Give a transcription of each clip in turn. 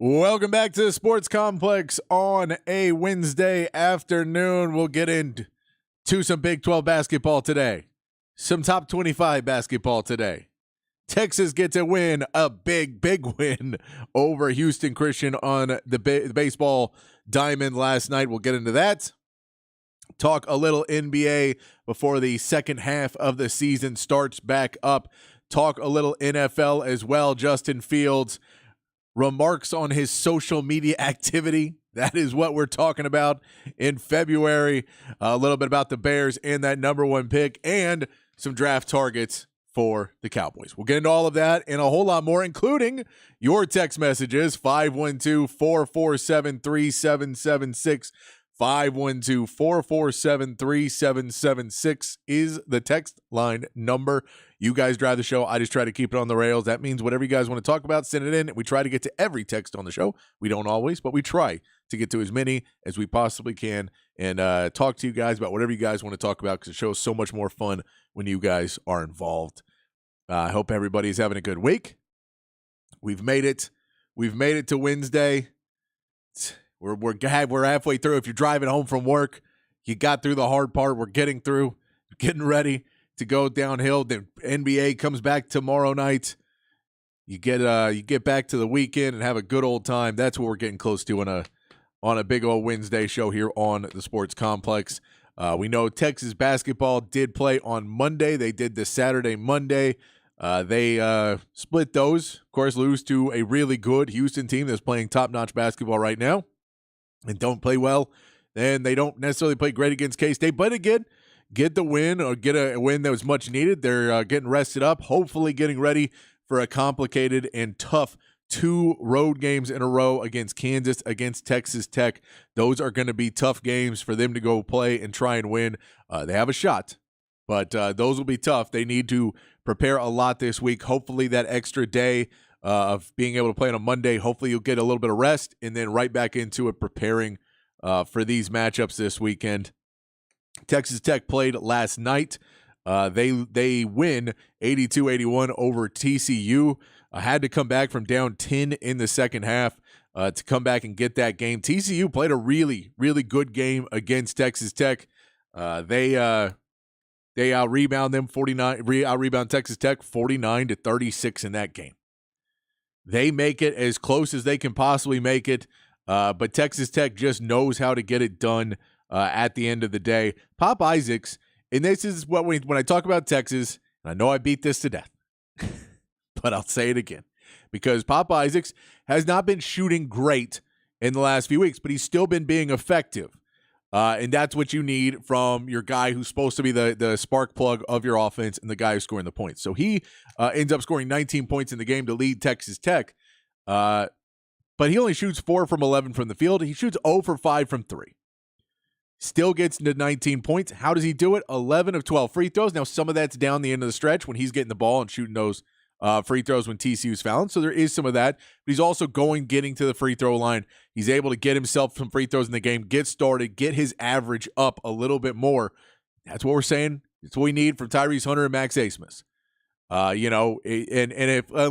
Welcome back to the Sports Complex on a Wednesday afternoon. We'll get into some Big 12 basketball today, some top 25 basketball today. Texas gets a win, a big win over Houston Christian on the baseball diamond last night. We'll get into that. Talk a little NBA before the second half of the season starts back up. Talk a little NFL as well. Justin Fields remarks on his social media activity. That is what we're talking about in February. A little bit about the Bears and that number one pick and some draft targets for the Cowboys. We'll get into all of that and a whole lot more, including your text messages, 512-447-3776. 512-447-3776 is the text line number. You guys drive the show. I just try to keep it on the rails. That means whatever you guys want to talk about, send it in. We try to get to every text on the show. We don't always, but we try to get to as many as we possibly can and talk to you guys about whatever you guys want to talk about, because the show is so much more fun when you guys are involved. I hope everybody's having a good week. We've made it. We've made it to Wednesday. We're halfway through. If you're driving home from work, you got through the hard part. We're getting ready to go downhill. The NBA comes back tomorrow night. You get back to the weekend and have a good old time. That's what we're getting close to on a big old Wednesday show here on the Sports Complex. We know Texas basketball did play on Monday. They did the Saturday, Monday. They split those. Of course, lose to a really good Houston team that's playing top-notch basketball right now and don't play well. And they don't necessarily play great against K-State, but again, get the win or get a win that was much needed. They're getting rested up, hopefully getting ready for a complicated and tough 2 road games in a row against Kansas, against Texas Tech. Those are going to be tough games for them to go play and try and win. They have a shot, but those will be tough. They need to prepare a lot this week. Hopefully that extra day of being able to play on a Monday, hopefully you'll get a little bit of rest and then right back into it preparing for these matchups this weekend. Texas Tech played last night. They win 82-81 over TCU. Had to come back from down 10 in the second half to come back and get that game. TCU played a really, really good game against Texas Tech. They out-rebound them out-rebound Texas Tech 49-36 in that game. They make it as close as they can possibly make it, but Texas Tech just knows how to get it done at the end of the day. Pop Isaacs, and this is what when I talk about Texas, and I know I beat this to death, but I'll say it again, because Pop Isaacs has not been shooting great in the last few weeks, but he's still been being effective. And that's what you need from your guy who's supposed to be the spark plug of your offense and the guy who's scoring the points. So he ends up scoring 19 points in the game to lead Texas Tech. But he only shoots 4 from 11 from the field. He shoots 0 for 5 from 3. Still gets to 19 points. How does he do it? 11 of 12 free throws. Now, some of that's down the end of the stretch when he's getting the ball and shooting those free throws when TCU's fouling. So there is some of that. But he's also getting to the free throw line. He's able to get himself some free throws in the game, get started, get his average up a little bit more. That's what we're saying. It's what we need from Tyrese Hunter and Max Abmas.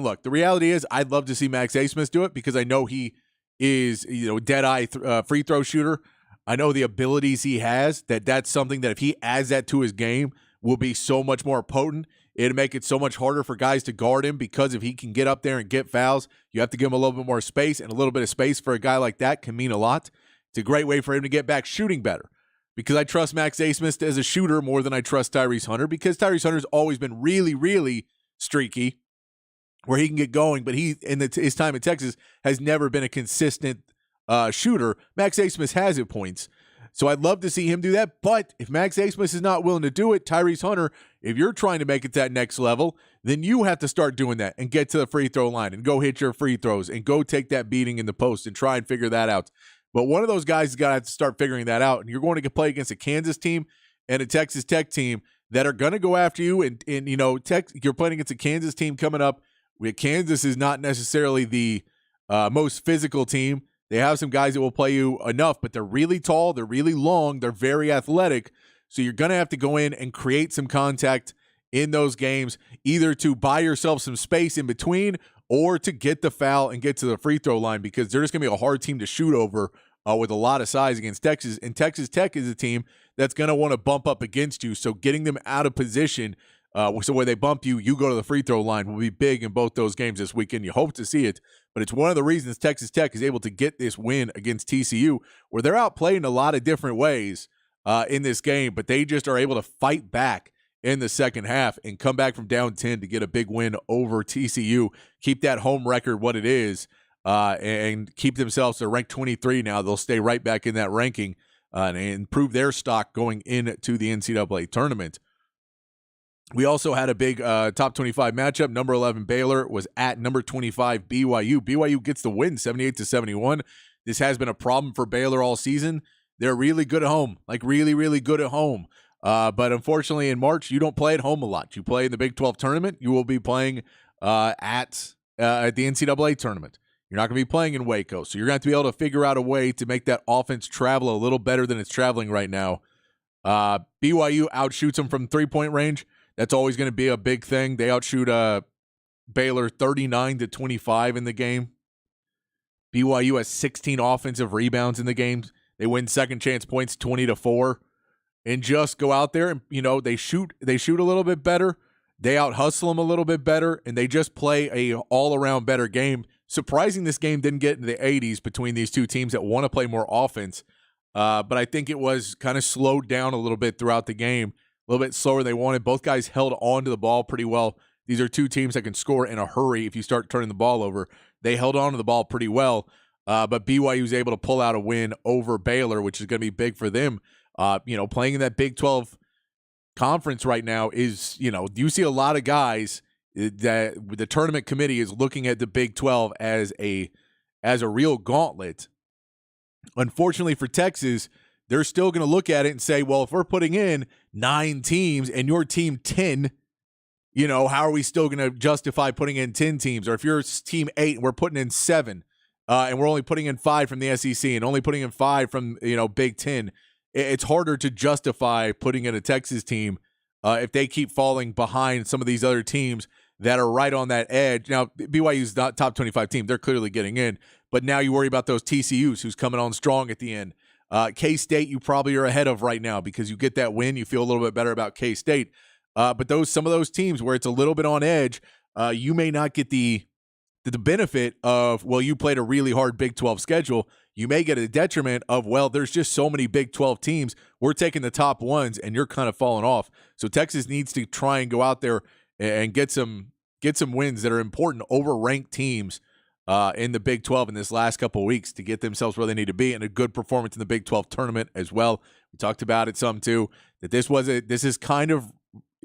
Look, the reality is I'd love to see Max Abmas do it because I know he is, dead-eye free throw shooter. I know the abilities he has, that's something that if he adds that to his game will be so much more potent. It'd make it so much harder for guys to guard him because if he can get up there and get fouls, you have to give him a little bit more space, and a little bit of space for a guy like that can mean a lot. It's a great way for him to get back shooting better because I trust Max Abmas as a shooter more than I trust Tyrese Hunter because Tyrese Hunter's always been really, really streaky where he can get going, but he, in his time in Texas, has never been a consistent shooter. Max Abmas has at points. So I'd love to see him do that. But if Max Abmas is not willing to do it, Tyrese Hunter, if you're trying to make it to that next level, then you have to start doing that and get to the free throw line and go hit your free throws and go take that beating in the post and try and figure that out. But one of those guys is going to have to start figuring that out. And you're going to play against a Kansas team and a Texas Tech team that are going to go after you. And you're playing against a Kansas team coming up. Kansas is not necessarily the most physical team. They have some guys that will play you enough, but they're really tall, they're really long, they're very athletic. So you're going to have to go in and create some contact in those games, either to buy yourself some space in between or to get the foul and get to the free throw line, because they're just going to be a hard team to shoot over with a lot of size against Texas. And Texas Tech is a team that's going to want to bump up against you. So getting them out of position, so where they bump you, you go to the free throw line, will be big in both those games this weekend. You hope to see it, but it's one of the reasons Texas Tech is able to get this win against TCU, where they're outplayed in a lot of different ways in this game, but they just are able to fight back in the second half and come back from down 10 to get a big win over TCU, keep that home record what it is, and keep themselves to rank 23 now. They'll stay right back in that ranking and improve their stock going into the NCAA tournament. We also had a big top 25 matchup. Number 11 Baylor was at number 25 BYU. BYU gets the win 78-71. This has been a problem for Baylor all season. They're really good at home, like really, really good at home. But unfortunately, in March, you don't play at home a lot. You play in the Big 12 tournament. You will be playing at the NCAA tournament. You're not going to be playing in Waco. So you're going to have to be able to figure out a way to make that offense travel a little better than it's traveling right now. BYU outshoots them from three-point range. That's always going to be a big thing. They outshoot Baylor 39-25 in the game. BYU has 16 offensive rebounds in the game. They win second chance points 20-4. And just go out there and, they shoot a little bit better. They out-hustle them a little bit better, and they just play a all-around better game. Surprising this game didn't get into the 80s between these two teams that want to play more offense. But I think it was kind of slowed down a little bit throughout the game, a little bit slower than they wanted. Both guys held on to the ball pretty well. These are two teams that can score in a hurry if you start turning the ball over. They held on to the ball pretty well, but BYU was able to pull out a win over Baylor, which is going to be big for them. Playing in that Big 12 conference right now is, you see a lot of guys that the tournament committee is looking at the Big 12 as a real gauntlet. Unfortunately for Texas, they're still going to look at it and say, well, if we're putting in 9 teams and your team 10, how are we still going to justify putting in 10 teams? Or if you're team 8 and we're putting in 7 and we're only putting in 5 from the SEC and only putting in 5 from, Big 10, it's harder to justify putting in a Texas team if they keep falling behind some of these other teams that are right on that edge. Now, BYU's not top 25 team. They're clearly getting in. But now you worry about those TCUs who's coming on strong at the end. K-State you probably are ahead of right now because you get that win. You feel a little bit better about K-State. But some of those teams where it's a little bit on edge, you may not get the benefit of, well, you played a really hard Big 12 schedule. You may get a detriment of, well, there's just so many Big 12 teams. We're taking the top ones, and you're kind of falling off. So Texas needs to try and go out there and get some wins that are important over ranked teams in the Big 12 in this last couple of weeks to get themselves where they need to be, and a good performance in the Big 12 tournament as well. We talked about it some too, that this is kind of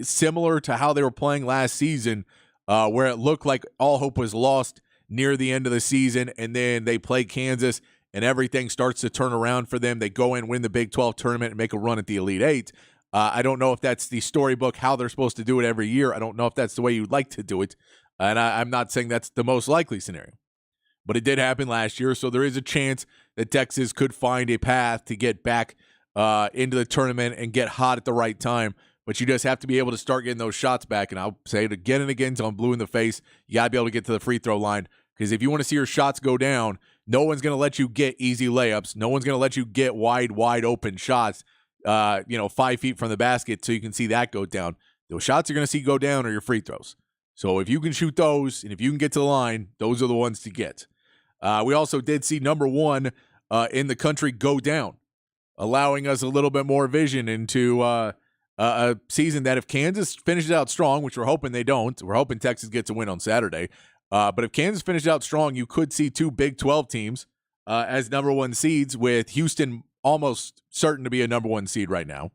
similar to how they were playing last season, where it looked like all hope was lost near the end of the season, and then they play Kansas and everything starts to turn around for them. They go in, win the Big 12 tournament, and make a run at the Elite Eight. I don't know if that's the storybook, how they're supposed to do it every year. I don't know if that's the way you'd like to do it. And I'm not saying that's the most likely scenario. But it did happen last year, so there is a chance that Texas could find a path to get back into the tournament and get hot at the right time. But you just have to be able to start getting those shots back. And I'll say it again and again until I'm blue in the face. You got to be able to get to the free throw line. Because if you want to see your shots go down, no one's going to let you get easy layups. No one's going to let you get wide open shots, 5 feet from the basket so you can see that go down. Those shots you're going to see go down are your free throws. So if you can shoot those and if you can get to the line, those are the ones to get. We also did see number 1 in the country go down, allowing us a little bit more vision into a season that if Kansas finishes out strong, which we're hoping they don't, we're hoping Texas gets a win on Saturday. But if Kansas finishes out strong, you could see 2 Big 12 teams as number 1 seeds, with Houston almost certain to be a number 1 seed right now.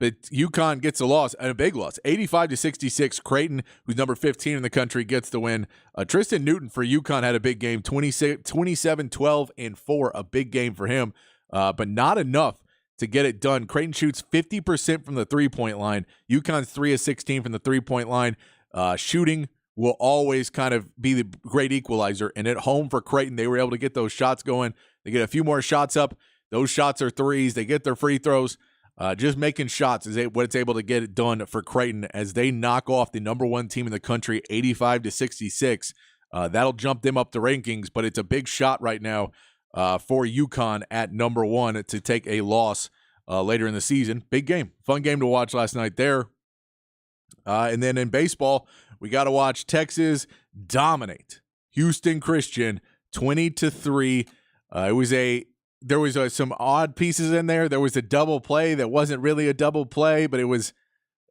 But UConn gets a loss, and a big loss, 85-66. Creighton, who's number 15 in the country, gets the win. Tristan Newton for UConn had a big game, 27, 12, and 4, a big game for him, but not enough to get it done. Creighton shoots 50% from the three-point line. UConn's 3 of 16 from the three-point line. Shooting will always kind of be the great equalizer, and at home for Creighton, they were able to get those shots going. They get a few more shots up. Those shots are threes. They get their free throws. Just making shots is what it's able to get it done for Creighton as they knock off the number 1 team in the country 85-66. That'll jump them up the rankings, but it's a big shot right now for UConn at number 1 to take a loss later in the season. Big game. Fun game to watch last night there. And then in baseball, we got to watch Texas dominate Houston Christian 20-3. There was some odd pieces in there. There was a double play that wasn't really a double play, but it was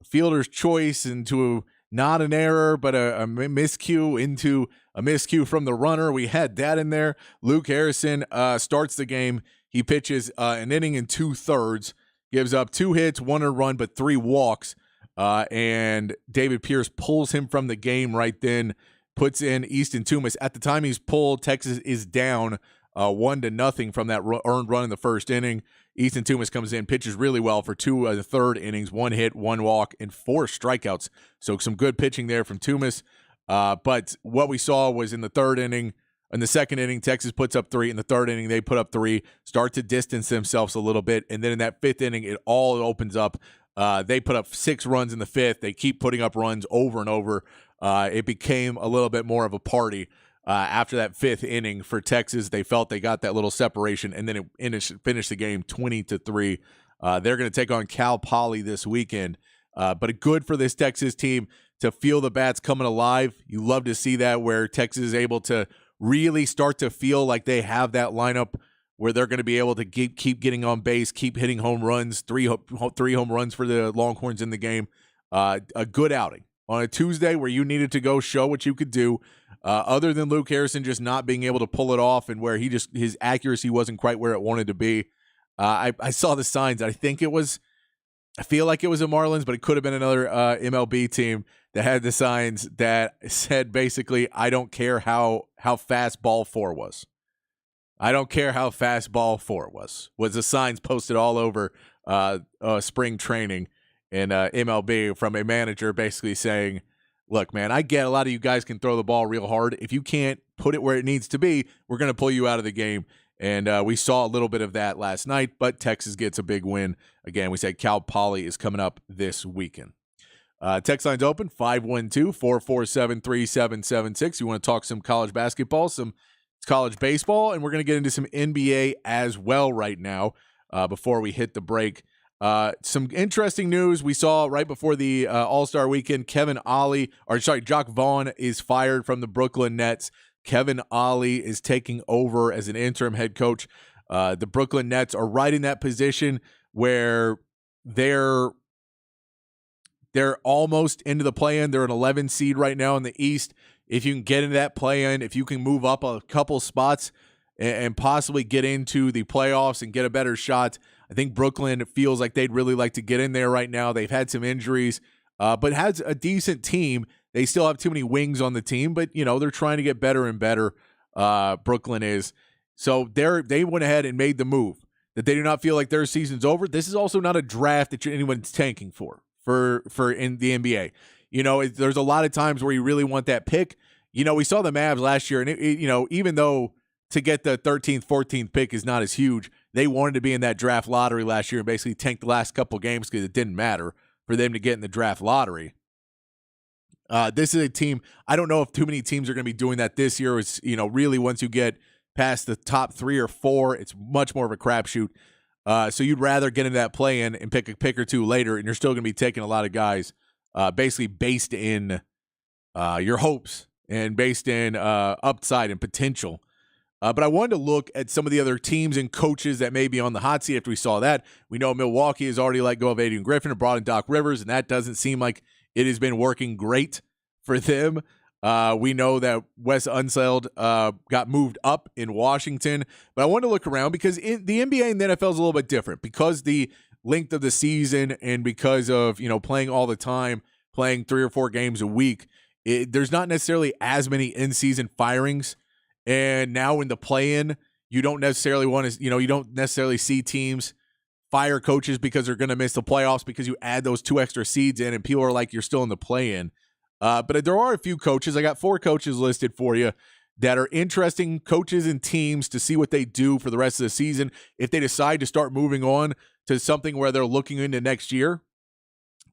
fielder's choice into not an error, but a miscue into a miscue from the runner. We had that in there. Luke Harrison starts the game. He pitches an inning and 2/3, gives up 2 hits, 1 earned run, but 3 walks. And David Pierce pulls him from the game right then, puts in Easton Toomas. At the time he's pulled, Texas is down 1-0 from that earned run in the first inning. Easton Toomas comes in, pitches really well for 2 of the third innings, 1 hit, 1 walk, and 4 strikeouts. So some good pitching there from Toomas. But what we saw was in the third inning, in the second inning, Texas puts up 3. In the third inning, they put up 3, start to distance themselves a little bit. And then in that fifth inning, it all opens up. They put up 6 runs in the fifth. They keep putting up runs over and over. It became a little bit more of a party after that fifth inning for Texas. They felt they got that little separation, and then it finished the game 20-3. They're going to take on Cal Poly this weekend. But good for this Texas team to feel the bats coming alive. You love to see that, where Texas is able to really start to feel like they have that lineup where they're going to be able to keep getting on base, keep hitting home runs, 3 home runs for the Longhorns in the game. A good outing on a Tuesday where you needed to go show what you could do, other than Luke Harrison just not being able to pull it off, and where his accuracy wasn't quite where it wanted to be. I saw the signs. I feel like it was a Marlins, but it could have been another MLB team that had the signs that said basically, I don't care how fast ball 4 was. I don't care how fast ball 4 was the signs posted all over spring training in MLB from a manager basically saying, look, man, I get a lot of you guys can throw the ball real hard. If you can't put it where it needs to be, we're going to pull you out of the game. And we saw a little bit of that last night, but Texas gets a big win. Again, we said Cal Poly is coming up this weekend. Text line's open, 512-447-3776. You want to talk some college basketball, some college baseball, and we're going to get into some NBA as well right now before we hit the break. Some interesting news we saw right before the All-Star weekend. Jacque Vaughn is fired from the Brooklyn Nets. Kevin Ollie is taking over as an interim head coach. The Brooklyn Nets are right in that position where they're almost into the play-in. They're an 11 seed right now in the East. If you can get into that play-in, if you can move up a couple spots and possibly get into the playoffs and get a better shot, I think Brooklyn feels like they'd really like to get in there right now. They've had some injuries, but has a decent team. They still have too many wings on the team, but, they're trying to get better and better, Brooklyn is. So they went ahead and made the move that they do not feel like their season's over. This is also not a draft that anyone's tanking for in the NBA. There's a lot of times where you really want that pick. We saw the Mavs last year, and even though to get the 13th, 14th pick is not as huge, they wanted to be in that draft lottery last year and basically tanked the last couple games because it didn't matter for them to get in the draft lottery. This is a team, I don't know if too many teams are going to be doing that this year. It's, really once you get past the top 3 or 4, it's much more of a crapshoot. So you'd rather get into that play-in and pick a pick or two later, and you're still going to be taking a lot of guys basically based in your hopes and based in upside and potential. But I wanted to look at some of the other teams and coaches that may be on the hot seat after we saw that. We know Milwaukee has already let go of Adrian Griffin and brought in Doc Rivers, and that doesn't seem like it has been working great for them. We know that Wes Unseld got moved up in Washington. But I want to look around because the NBA and the NFL is a little bit different because the length of the season and because of, playing all the time, playing 3 or 4 games a week, there's not necessarily as many in-season firings. And now in the play-in, you don't necessarily want to, you don't necessarily see teams fire coaches because they're going to miss the playoffs because you add those 2 extra seeds in and people are like, you're still in the play-in. But there are a few coaches. I got 4 coaches listed for you that are interesting coaches and teams to see what they do for the rest of the season. If they decide to start moving on, to something where they're looking into next year,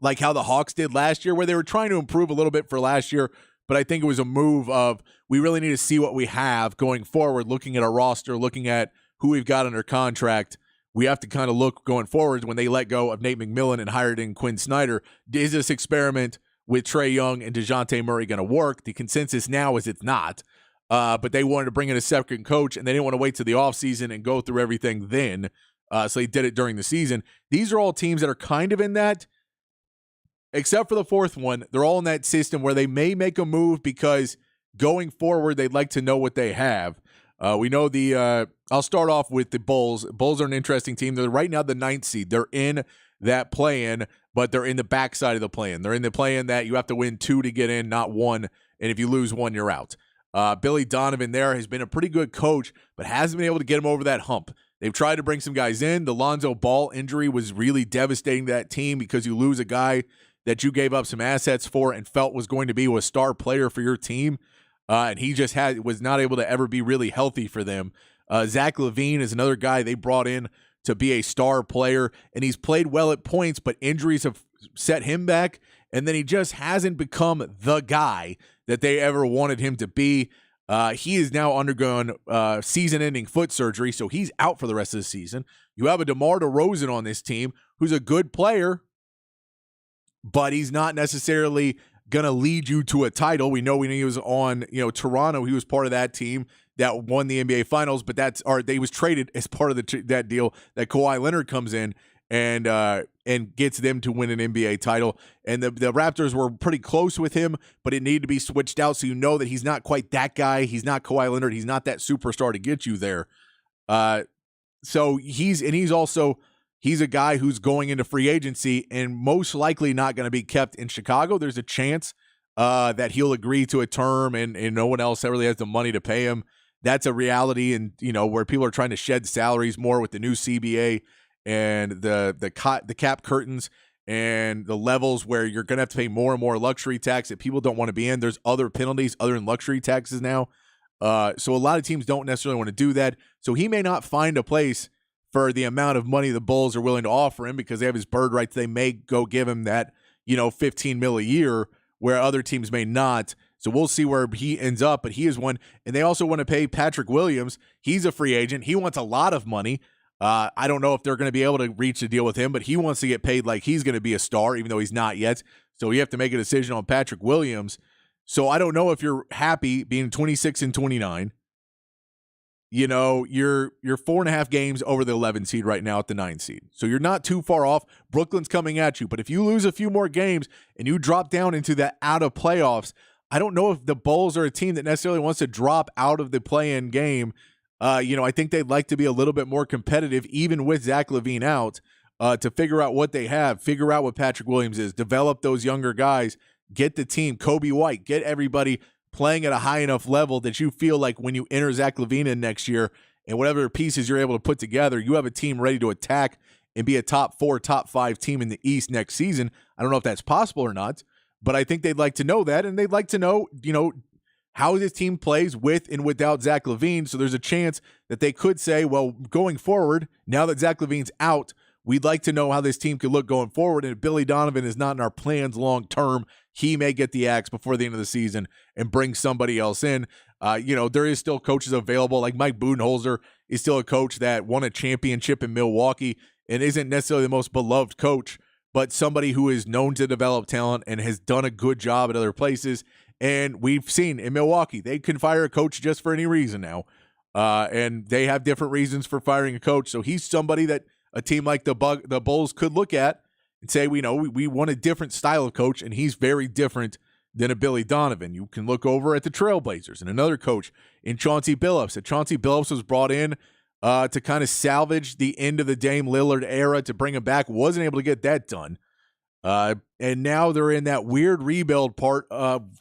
like how the Hawks did last year, where they were trying to improve a little bit for last year. But I think it was a move of we really need to see what we have going forward, looking at our roster, looking at who we've got under contract. We have to kind of look going forward when they let go of Nate McMillan and hired in Quinn Snyder. Is this experiment with Trae Young and DeJounte Murray going to work? The consensus now is it's not. But they wanted to bring in a second coach, and they didn't want to wait till the offseason and go through everything then. So they did it during the season. These are all teams that are kind of in that, except for the fourth one. They're all in that system where they may make a move because going forward, they'd like to know what they have. We know I'll start off with the Bulls. Bulls are an interesting team. They're right now the 9th seed. They're in that play-in, but they're in the backside of the play-in. They're in the play-in that you have to win 2 to get in, not 1. And if you lose 1, you're out. Billy Donovan there has been a pretty good coach, but hasn't been able to get him over that hump. They've tried to bring some guys in. The Lonzo Ball injury was really devastating to that team because you lose a guy that you gave up some assets for and felt was going to be a star player for your team. And he just was not able to ever be really healthy for them. Zach LaVine is another guy they brought in to be a star player, and he's played well at points, but injuries have set him back, and then he just hasn't become the guy that they ever wanted him to be. He is now undergone season-ending foot surgery, so he's out for the rest of the season. You have a DeMar DeRozan on this team who's a good player, but he's not necessarily going to lead you to a title. We know when he was on, Toronto, he was part of that team that won the NBA Finals, but they was traded as part of that deal that Kawhi Leonard comes in and gets them to win an NBA title. And the Raptors were pretty close with him, but it needed to be switched out, so you know that he's not quite that guy. He's not Kawhi Leonard. He's not that superstar to get you there. So he's a guy who's going into free agency and most likely not going to be kept in Chicago. There's a chance that he'll agree to a term and no one else really has the money to pay him. That's a reality, and where people are trying to shed salaries more with the new CBA and the cap curtains and the levels where you're going to have to pay more and more luxury tax that people don't want to be in. There's other penalties other than luxury taxes now. So a lot of teams don't necessarily want to do that. So he may not find a place for the amount of money the Bulls are willing to offer him because they have his bird rights. They may go give him that, $15 million a year where other teams may not. So we'll see where he ends up, but he is one. And they also want to pay Patrick Williams. He's a free agent. He wants a lot of money. I don't know if they're going to be able to reach a deal with him, but he wants to get paid like he's going to be a star, even though he's not yet. So you have to make a decision on Patrick Williams. So I don't know if you're happy being 26 and 29. You're 4.5 games over the 11 seed right now at the 9 seed. So you're not too far off. Brooklyn's coming at you. But if you lose a few more games and you drop down into that out of playoffs, I don't know if the Bulls are a team that necessarily wants to drop out of the play-in game. I think they'd like to be a little bit more competitive, even with Zach LaVine out, to figure out what they have, figure out what Patrick Williams is, develop those younger guys, get the team, Kobe White, get everybody playing at a high enough level that you feel like when you enter Zach LaVine in next year and whatever pieces you're able to put together, you have a team ready to attack and be a top 4, top 5 team in the East next season. I don't know if that's possible or not, but I think they'd like to know that, and they'd like to know, how this team plays with and without Zach LaVine. So there's a chance that they could say, well, going forward, now that Zach LaVine's out, we'd like to know how this team could look going forward. And if Billy Donovan is not in our plans long term, he may get the axe before the end of the season and bring somebody else in. There is still coaches available. Like Mike Budenholzer is still a coach that won a championship in Milwaukee and isn't necessarily the most beloved coach, but somebody who is known to develop talent and has done a good job at other places. And we've seen in Milwaukee, they can fire a coach just for any reason now. And they have different reasons for firing a coach. So he's somebody that a team like the Bulls could look at and say, we want a different style of coach, and he's very different than a Billy Donovan. You can look over at the Trailblazers and another coach in Chauncey Billups. Chauncey Billups was brought in to kind of salvage the end of the Dame Lillard era to bring him back. Wasn't able to get that done. And now they're in that weird rebuild part of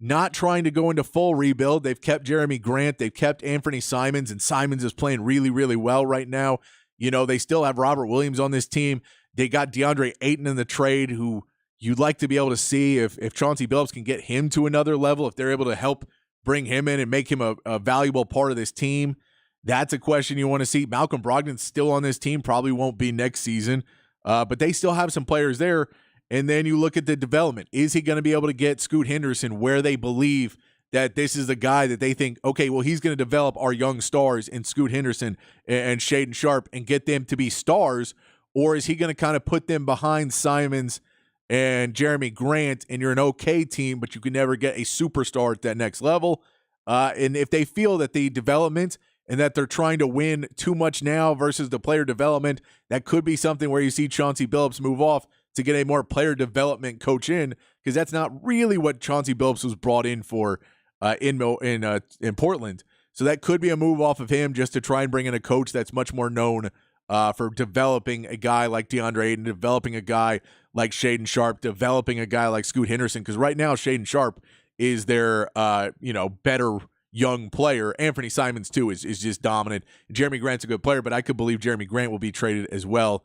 not trying to go into full rebuild. They've kept Jeremy Grant. They've kept Anthony Simons, and Simons is playing really, really well right now. They still have Robert Williams on this team. They got DeAndre Ayton in the trade, who you'd like to be able to see if Chauncey Billups can get him to another level, if they're able to help bring him in and make him a valuable part of this team. That's a question you want to see. Malcolm Brogdon's still on this team, probably won't be next season, but they still have some players there. And then you look at the development. Is he going to be able to get Scoot Henderson where they believe that this is the guy that they think, okay, well, he's going to develop our young stars in Scoot Henderson and Shaedon Sharpe and get them to be stars? Or is he going to kind of put them behind Simons and Jeremy Grant, and you're an okay team, but you can never get a superstar at that next level? And if they feel that the development and that they're trying to win too much now versus the player development, that could be something where you see Chauncey Billups move off to get a more player development coach in, because that's not really what Chauncey Billups was brought in for in Portland. So that could be a move off of him just to try and bring in a coach that's much more known for developing a guy like DeAndre Ayton, developing a guy like Shaedon Sharpe, developing a guy like Scoot Henderson, because right now Shaedon Sharpe is their better young player. Anthony Simons, too, is just dominant. Jeremy Grant's a good player, but I could believe Jeremy Grant will be traded as well,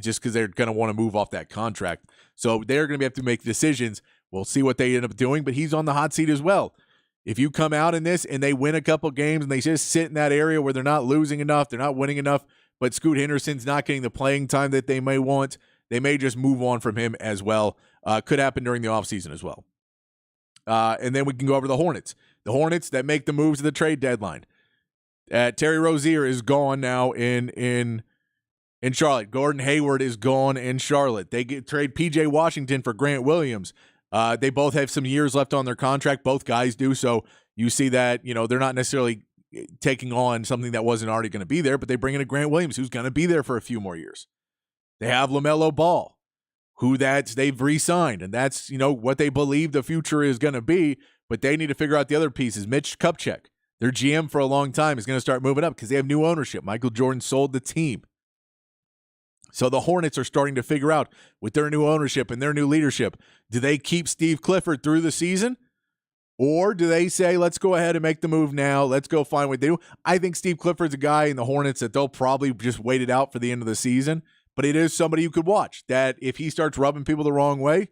just because they're going to want to move off that contract. So they're going to have to make decisions. We'll see what they end up doing, but he's on the hot seat as well. If you come out in this and they win a couple games and they just sit in that area where they're not losing enough, they're not winning enough, but Scoot Henderson's not getting the playing time that they may want, they may just move on from him as well. Could happen during the offseason as well. And then we can go over the Hornets. The Hornets that make the moves at the trade deadline. Terry Rozier is gone now in Charlotte. Gordon Hayward is gone in Charlotte. They trade P.J. Washington for Grant Williams. They both have some years left on their contract. Both guys do. So you see that, they're not necessarily taking on something that wasn't already going to be there, but they bring in a Grant Williams who's going to be there for a few more years. They have LaMelo Ball, who they've re-signed, and that's, what they believe the future is going to be, but they need to figure out the other pieces. Mitch Kupchak, their GM for a long time, is going to start moving up because they have new ownership. Michael Jordan sold the team. So the Hornets are starting to figure out, with their new ownership and their new leadership, do they keep Steve Clifford through the season? Or do they say, let's go ahead and make the move now, let's go find what they do? I think Steve Clifford's a guy in the Hornets that they'll probably just wait it out for the end of the season, but it is somebody you could watch, that if he starts rubbing people the wrong way,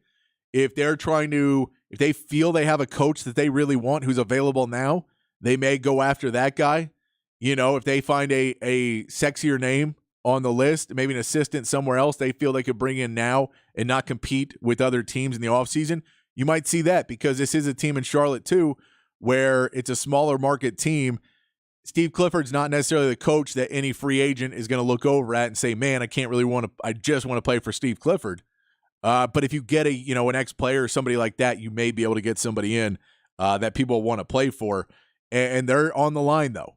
if they feel they have a coach that they really want who's available now, they may go after that guy. If they find a sexier name on the list, maybe an assistant somewhere else they feel they could bring in now and not compete with other teams in the offseason, you might see that, because this is a team in Charlotte too where it's a smaller market team. Steve Clifford's not necessarily the coach that any free agent is going to look over at and say, man, I just want to play for Steve Clifford. But if you get an ex-player or somebody like that, you may be able to get somebody in that people want to play for. And they're on the line, though,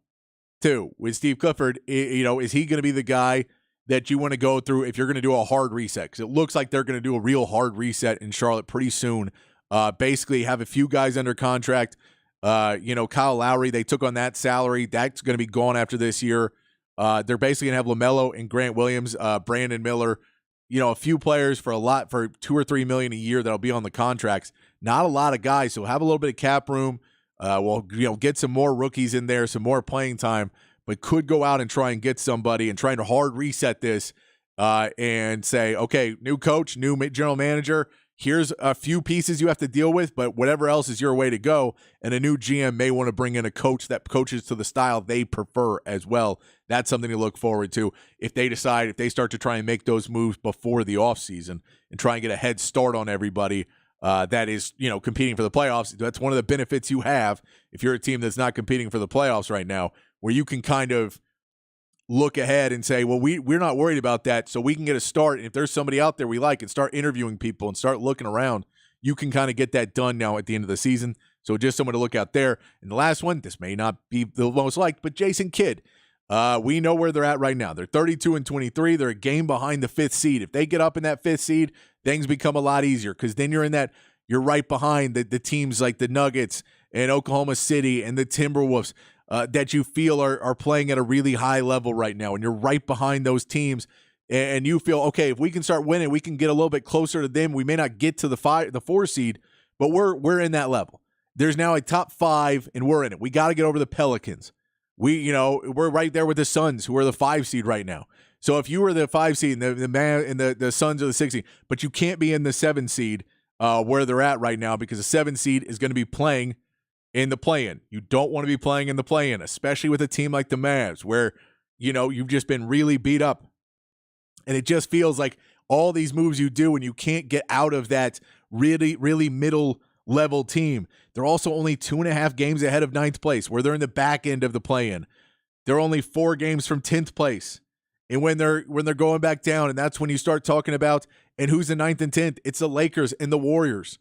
too. With Steve Clifford, is he going to be the guy that you want to go through if you're going to do a hard reset? Because it looks like they're going to do a real hard reset in Charlotte pretty soon. Basically have a few guys under contract. Kyle Lowry, they took on that salary. That's going to be gone after this year. They're basically going to have LaMelo and Grant Williams, Brandon Miller, a few players for $2 or $3 million a year that'll be on the contracts. Not a lot of guys, so have a little bit of cap room. We'll get some more rookies in there, some more playing time, but could go out and try and get somebody and trying to hard reset this and say, okay, new coach, new general manager, here's a few pieces you have to deal with, but whatever else is your way to go. And a new GM may want to bring in a coach that coaches to the style they prefer as well. That's something to look forward to if they start to try and make those moves before the offseason and try and get a head start on everybody that is, competing for the playoffs. That's one of the benefits you have if you're a team that's not competing for the playoffs right now, where you can kind of look ahead and say, well, we're not worried about that, so we can get a start. And if there's somebody out there we like, and start interviewing people and start looking around, you can kind of get that done now at the end of the season. So just someone to look out there. And the last one, this may not be the most liked, but Jason Kidd. We know where they're at right now. They're 32-23. They're a game behind the 5th seed. If they get up in that 5th seed, things become a lot easier, because then you're right behind the teams like the Nuggets and Oklahoma City and the Timberwolves that you feel are playing at a really high level right now. And you're right behind those teams, and you feel, okay, if we can start winning, we can get a little bit closer to them. We may not get to the 4 seed, but we're in that level. There's now a top 5, and we're in it. We got to get over the Pelicans. We're right there with the Suns, who are the 5 seed right now. So if you were the 5 seed and the Suns are the 6 seed, but you can't be in the 7 seed where they're at right now, because the 7 seed is going to be playing in the play-in. You don't want to be playing in the play-in, especially with a team like the Mavs where, you've just been really beat up. And it just feels like all these moves you do and you can't get out of that really, really middle-level team. They're also only 2.5 games ahead of 9th place, where they're in the back end of the play-in. They're only 4 games from 10th place. And when they're going back down, and that's when you start talking about, and who's the 9th and 10th? It's the Lakers and the Warriors.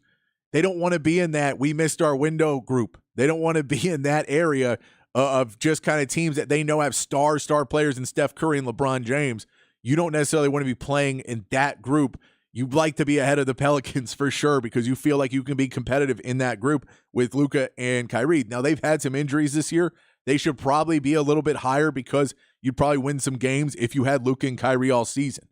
They don't want to be in that we missed our window group. They don't want to be in that area of just kind of teams that they know have star players in Steph Curry and LeBron James. You don't necessarily want to be playing in that group. You'd like to be ahead of the Pelicans for sure because you feel like you can be competitive in that group with Luka and Kyrie. Now, they've had some injuries this year. They should probably be a little bit higher because you'd probably win some games if you had Luka and Kyrie all season.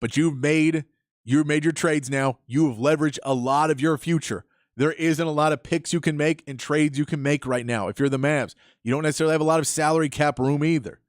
But you've made your trades now. You have leveraged a lot of your future. There isn't a lot of picks you can make and trades you can make right now. If you're the Mavs, you don't necessarily have a lot of salary cap room either.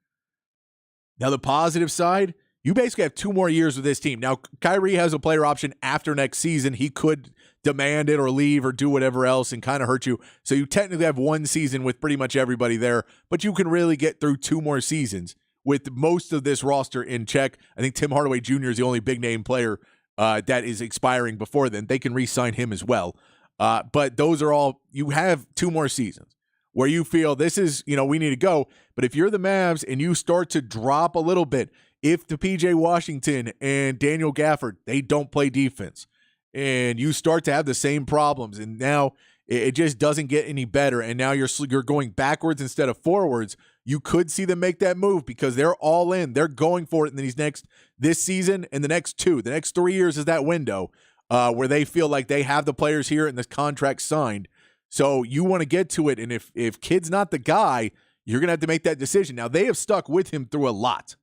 Now, the positive side, you basically have 2 more years with this team. Now, Kyrie has a player option after next season. He could demand it or leave or do whatever else and kind of hurt you. So you technically have 1 season with pretty much everybody there, but you can really get through 2 more seasons with most of this roster in check. I think Tim Hardaway Jr. is the only big-name player that is expiring before then. They can re-sign him as well. But those are all – you have 2 more seasons where you feel this is, we need to go. But if you're the Mavs and you start to drop a little bit, if the P.J. Washington and Daniel Gafford, they don't play defense, and you start to have the same problems, and now it just doesn't get any better, and now you're going backwards instead of forwards, you could see them make that move because they're all in. They're going for it in this season and the next 2. The next 3 years is that window where they feel like they have the players here and this contract signed. So you want to get to it, and if Kid's not the guy, you're going to have to make that decision. Now, they have stuck with him through a lot.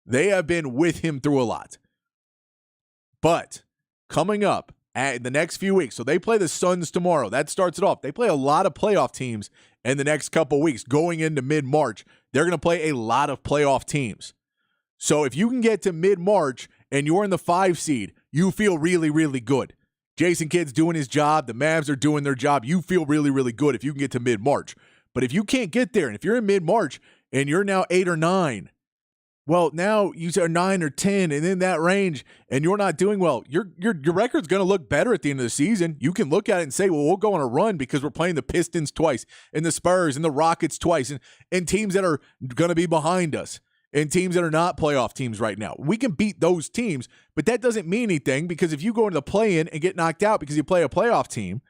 They have been with him through a lot. But coming up in the next few weeks, so they play the Suns tomorrow. That starts it off. They play a lot of playoff teams in the next couple weeks. Going into mid-March, they're going to play a lot of playoff teams. So if you can get to mid-March and you're in the 5 seed, you feel really, really good. Jason Kidd's doing his job. The Mavs are doing their job. You feel really, really good if you can get to mid-March. But if you can't get there, and if you're in mid-March and you're now 8 or 9, well, now you are 9 or 10 and in that range, and you're not doing well, your record's going to look better at the end of the season. You can look at it and say, well, we'll go on a run because we're playing the Pistons twice and the Spurs and the Rockets twice and teams that are going to be behind us and teams that are not playoff teams right now. We can beat those teams, but that doesn't mean anything because if you go into the play-in and get knocked out because you play a playoff team,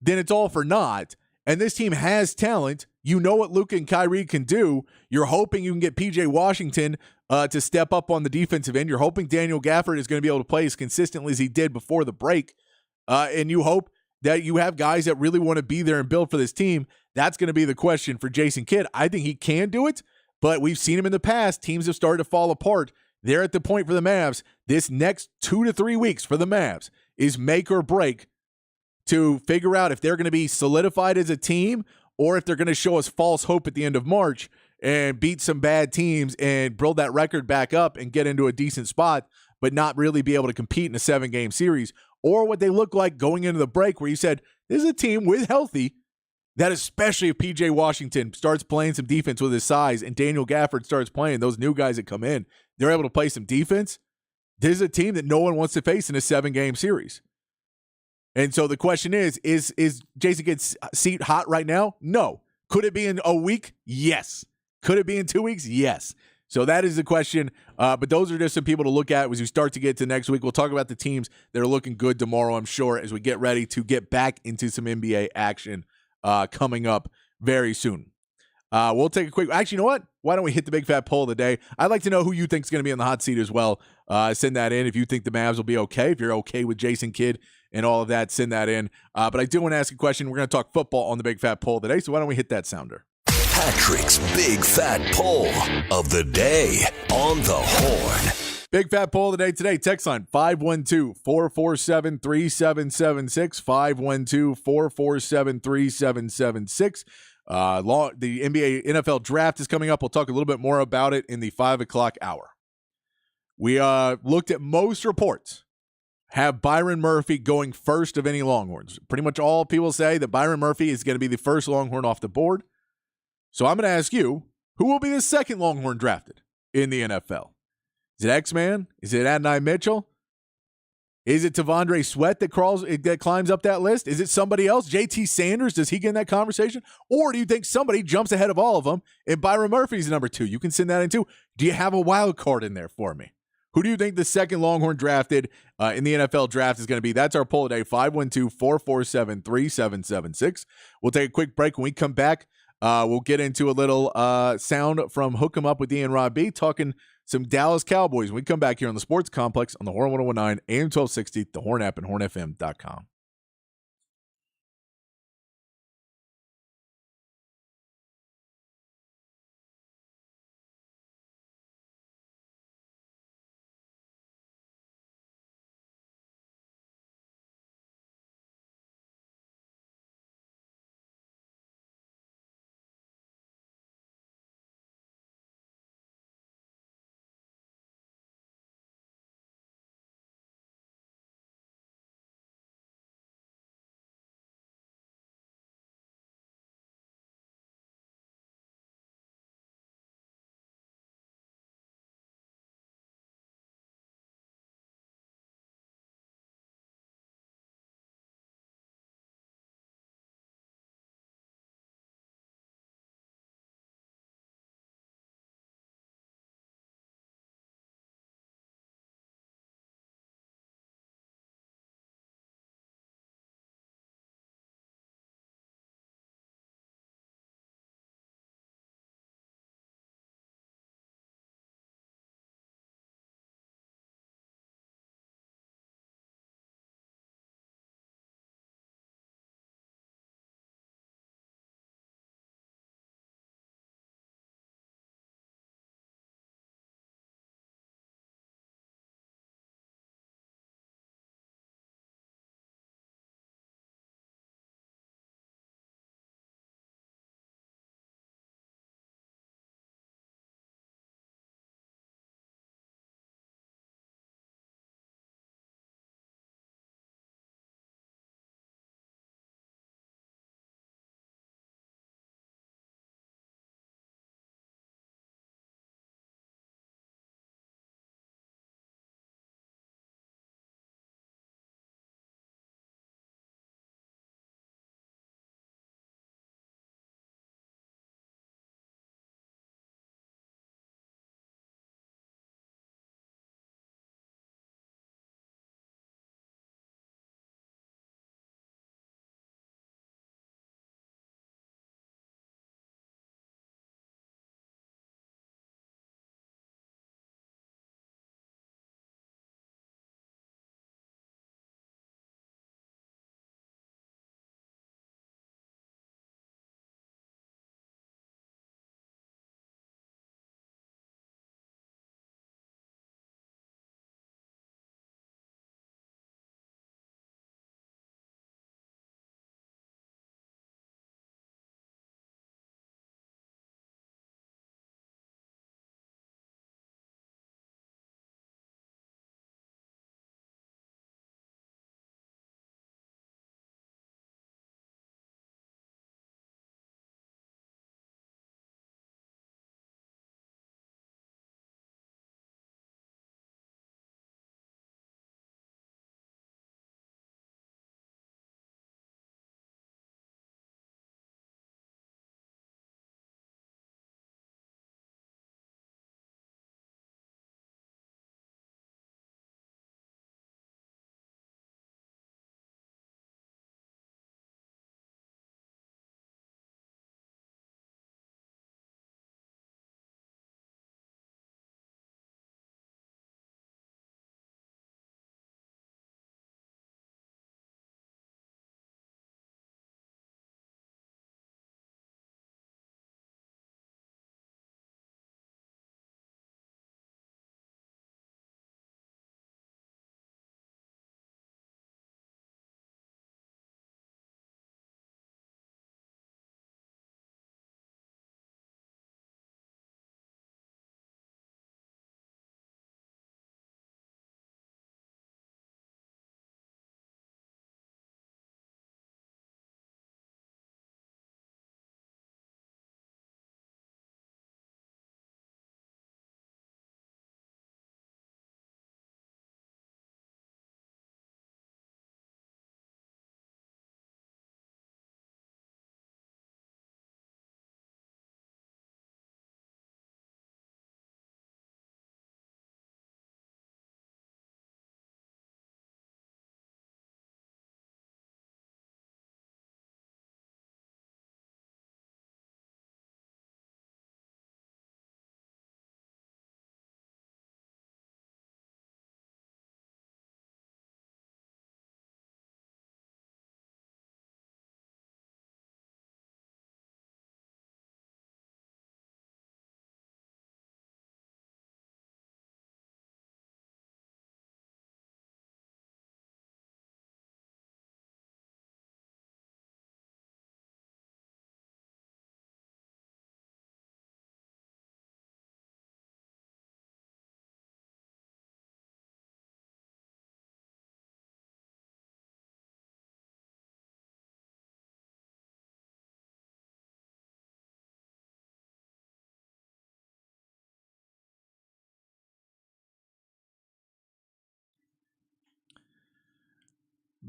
then it's all for naught. And this team has talent. You know what Luka and Kyrie can do. You're hoping you can get P.J. Washington to step up on the defensive end. You're hoping Daniel Gafford is going to be able to play as consistently as he did before the break. And you hope that you have guys that really want to be there and build for this team. That's going to be the question for Jason Kidd. I think he can do it, but we've seen him in the past. Teams have started to fall apart. They're at the point for the Mavs. This next 2 to 3 weeks for the Mavs is make or break to figure out if they're going to be solidified as a team or if they're going to show us false hope at the end of March and beat some bad teams and build that record back up and get into a decent spot, but not really be able to compete in a 7-game series, or what they look like going into the break where you said, this is a team with healthy that, especially if P.J. Washington starts playing some defense with his size and Daniel Gafford starts playing, those new guys that come in, they're able to play some defense. This is a team that no one wants to face in a 7-game series. And so the question is Jason Kidd's seat hot right now? No. Could it be in a week? Yes. Could it be in 2 weeks? Yes. So that is the question. But those are just some people to look at as we start to get to next week. We'll talk about the teams that are looking good tomorrow, I'm sure, as we get ready to get back into some NBA action coming up very soon. We'll take a quick – actually, you know what? Why don't we hit the big fat poll of the day? I'd like to know who you think is going to be on the hot seat as well. Send that in if you think the Mavs will be okay. If you're okay with Jason Kidd and all of that, send that in. But I do want to ask a question. We're going to talk football on the big fat poll today, so why don't we hit that sounder? Patrick's Big Fat Poll of the Day on the Horn. Big fat poll of the day today. Text line 512-447-3776. 512-447-3776. The NBA NFL draft is coming up. We'll talk a little bit more about it in the 5 o'clock hour. We looked at most reports have Byron Murphy going first of any Longhorns. Pretty much all people say that Byron Murphy is going to be the first Longhorn off the board. So I'm going to ask you, who will be the second Longhorn drafted in the NFL? Is it X-Man? Is it Adonai Mitchell? Is it T'Vondre Sweat that climbs up that list? Is it somebody else? JT Sanders, does he get in that conversation? Or do you think somebody jumps ahead of all of them and Byron Murphy's number 2? You can send that in too. Do you have a wild card in there for me? Who do you think the second Longhorn drafted in the NFL draft is going to be? That's our poll today, 512-447-3776. We'll take a quick break. When we come back, we'll get into a little sound from Hook 'em Up with Ian Rob B, talking some Dallas Cowboys. When we come back here on the Sports Complex on the Horn 1019, AM 1260, the Horn app, and hornfm.com.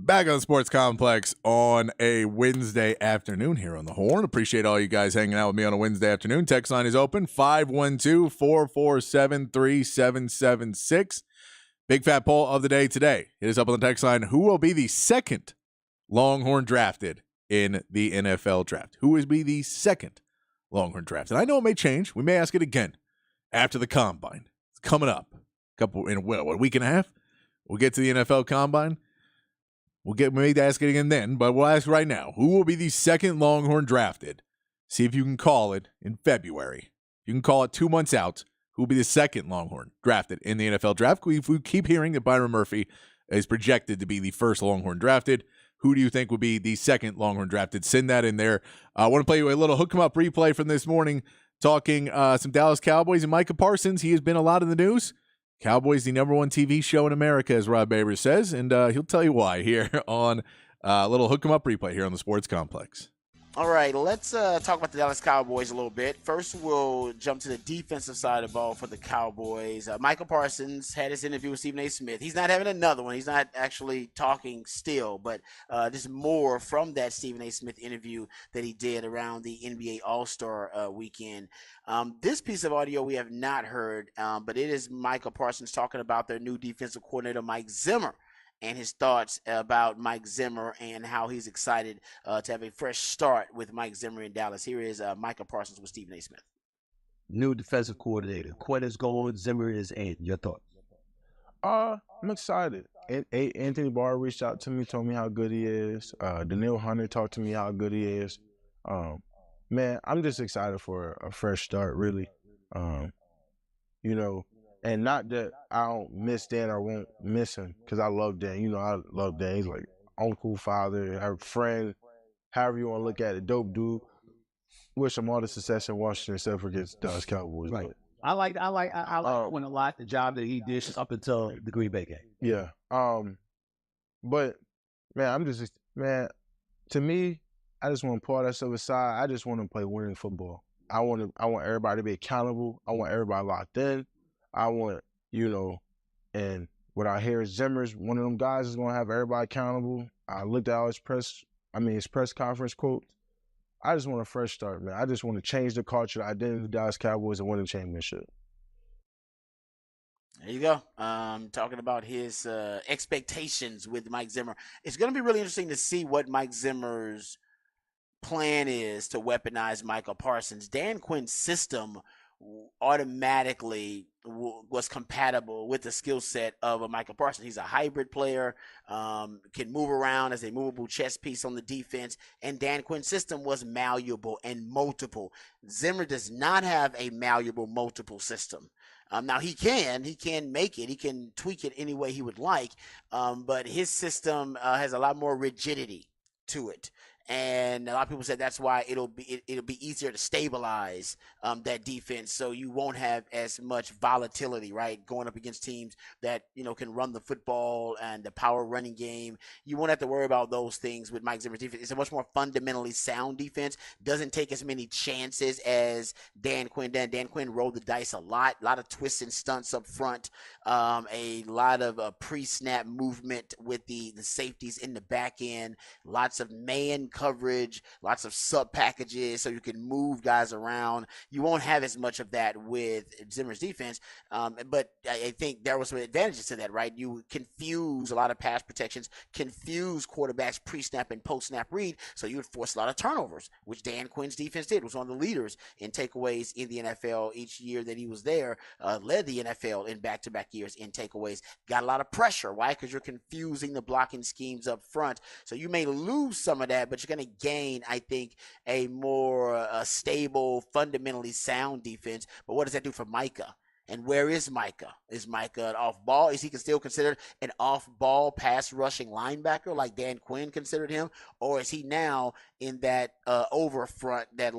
Back on the Sports Complex on a Wednesday afternoon here on the Horn. Appreciate all you guys hanging out with me on a Wednesday afternoon. Text line is open, 512-447-3776. Big fat poll of the day today. Hit us up on the text line. Who will be the second Longhorn drafted in the NFL draft? Who will be the second Longhorn drafted? And I know it may change. We may ask it again after the Combine. It's coming up. A week and a half? We'll get to the NFL Combine. We may ask it again then, but we'll ask right now. Who will be the second Longhorn drafted? See if you can call it in February. You can call it 2 months out. Who will be the second Longhorn drafted in the NFL draft? If we keep hearing that Byron Murphy is projected to be the first Longhorn drafted, who do you think would be the second Longhorn drafted? Send that in there. I want to play you a little hook 'em up replay from this morning, talking some Dallas Cowboys and Micah Parsons. He has been a lot in the news. Cowboys, the number one TV show in America, as Rob Babers says, and he'll tell you why here on a little hook 'em up replay here on the Sports Complex. All right, let's talk about the Dallas Cowboys a little bit. First, we'll jump to the defensive side of the ball for the Cowboys. Michael Parsons had his interview with Stephen A. Smith. He's not having another one. He's not actually talking still, but just more from that Stephen A. Smith interview that he did around the NBA All-Star weekend. This piece of audio we have not heard, but it is Michael Parsons talking about their new defensive coordinator, Mike Zimmer, and his thoughts about Mike Zimmer and how he's excited to have a fresh start with Mike Zimmer in Dallas. Here is Michael Parsons with Stephen A. Smith. New defensive coordinator. Quinn is going, Zimmer is in. Your thoughts? I'm excited. Anthony Barr reached out to me, told me how good he is. Daniil Hunter talked to me how good he is. Man, I'm just excited for a fresh start, really. And not that I don't miss Dan or won't miss him, because I love Dan. I love Dan. He's like uncle, father, our friend, however you want to look at it. Dope dude. Wish him all the success in Washington, except for against Dallas Cowboys. Right. But, I like Quinn a lot, the job that he did up until the Green Bay game. Yeah. But man, to me, I just want to pull that stuff aside. I just want to play winning football. I want everybody to be accountable. I want everybody locked in. I want, and what I hear is Zimmer's one of them guys is going to have everybody accountable. I looked at all his press conference quotes. I just want a fresh start, man. I just want to change the culture, the identity of the Dallas Cowboys, and win a championship. There you go. Talking about his expectations with Mike Zimmer. It's going to be really interesting to see what Mike Zimmer's plan is to weaponize Michael Parsons. Dan Quinn's system automatically was compatible with the skill set of a Michael Parsons. He's a hybrid player, can move around as a movable chess piece on the defense, and Dan Quinn's system was malleable and multiple. Zimmer does not have a malleable multiple system. Now he can make it, he can tweak it any way he would like, but his system has a lot more rigidity to it. And a lot of people said that's why it'll be easier to stabilize that defense, so you won't have as much volatility, right? Going up against teams that can run the football and the power running game, you won't have to worry about those things with Mike Zimmer's defense. It's a much more fundamentally sound defense. Doesn't take as many chances as Dan Quinn. Dan Quinn rolled the dice a lot of twists and stunts up front, a lot of pre-snap movement with the safeties in the back end, lots of man coverage, lots of sub packages so you can move guys around. You won't have as much of that with Zimmer's defense, but I think there was some advantages to that, right? You confuse a lot of pass protections, confuse quarterbacks pre-snap and post-snap read, so you would force a lot of turnovers, which Dan Quinn's defense did. Was one of the leaders in takeaways in the NFL each year that he was there, led the NFL in back-to-back years in takeaways. Got a lot of pressure. Why? Because you're confusing the blocking schemes up front, so you may lose some of that, but you're going to gain, I think, a more stable, fundamentally sound defense. But what does that do for Micah? And where is Micah? Is Micah an off-ball? Is he still considered an off-ball pass-rushing linebacker like Dan Quinn considered him? Or is he now in that over front that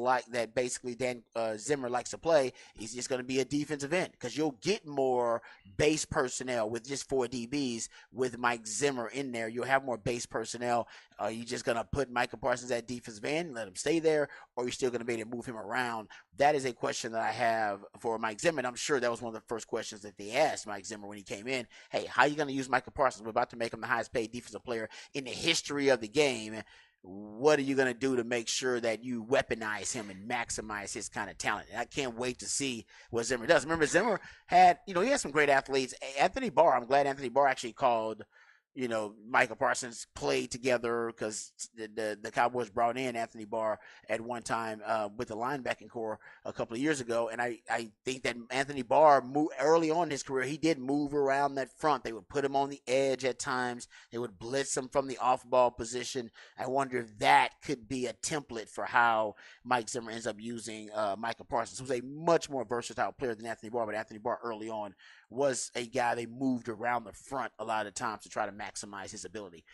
basically Dan Zimmer likes to play? He's just going to be a defensive end, because you'll get more base personnel with just 4 DBs with Mike Zimmer in there. You'll have more base personnel. Are you just going to put Micah Parsons at defensive end, let him stay there, or are you still going to be able to move him around? That is a question that I have for Mike Zimmer, and I'm sure that was one of the first questions that they asked Mike Zimmer when he came in. Hey, how are you going to use Micah Parsons? We're about to make him the highest paid defensive player in the history of the game. What are you going to do to make sure that you weaponize him and maximize his kind of talent? And I can't wait to see what Zimmer does. Remember, Zimmer had, he had some great athletes. Anthony Barr, I'm glad Anthony Barr actually called, Micah Parsons played together because the Cowboys brought in Anthony Barr at one time with the linebacking core a couple of years ago. And I think that Anthony Barr, early on in his career, he did move around that front. They would put him on the edge at times. They would blitz him from the off-ball position. I wonder if that could be a template for how Mike Zimmer ends up using Micah Parsons, who's a much more versatile player than Anthony Barr. But Anthony Barr early on was a guy they moved around the front a lot of times to try to maximize his ability.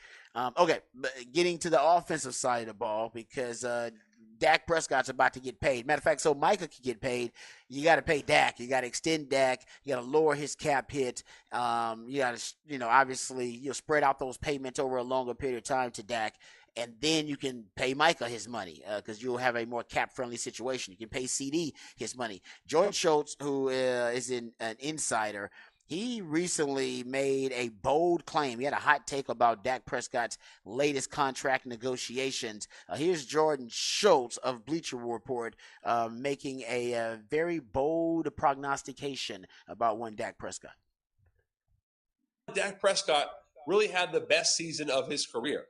Okay, but getting to the offensive side of the ball, because Dak Prescott's about to get paid. Matter of fact, so Micah can get paid, you got to pay Dak. You got to extend Dak. You got to lower his cap hit. You got to, obviously, spread out those payments over a longer period of time to Dak. And then you can pay Micah his money because you'll have a more cap-friendly situation. You can pay CD his money. Jordan Schultz, who is an insider, he recently made a bold claim. He had a hot take about Dak Prescott's latest contract negotiations. Here's Jordan Schultz of Bleacher Report making a very bold prognostication about one Dak Prescott. Dak Prescott really had the best season of his career.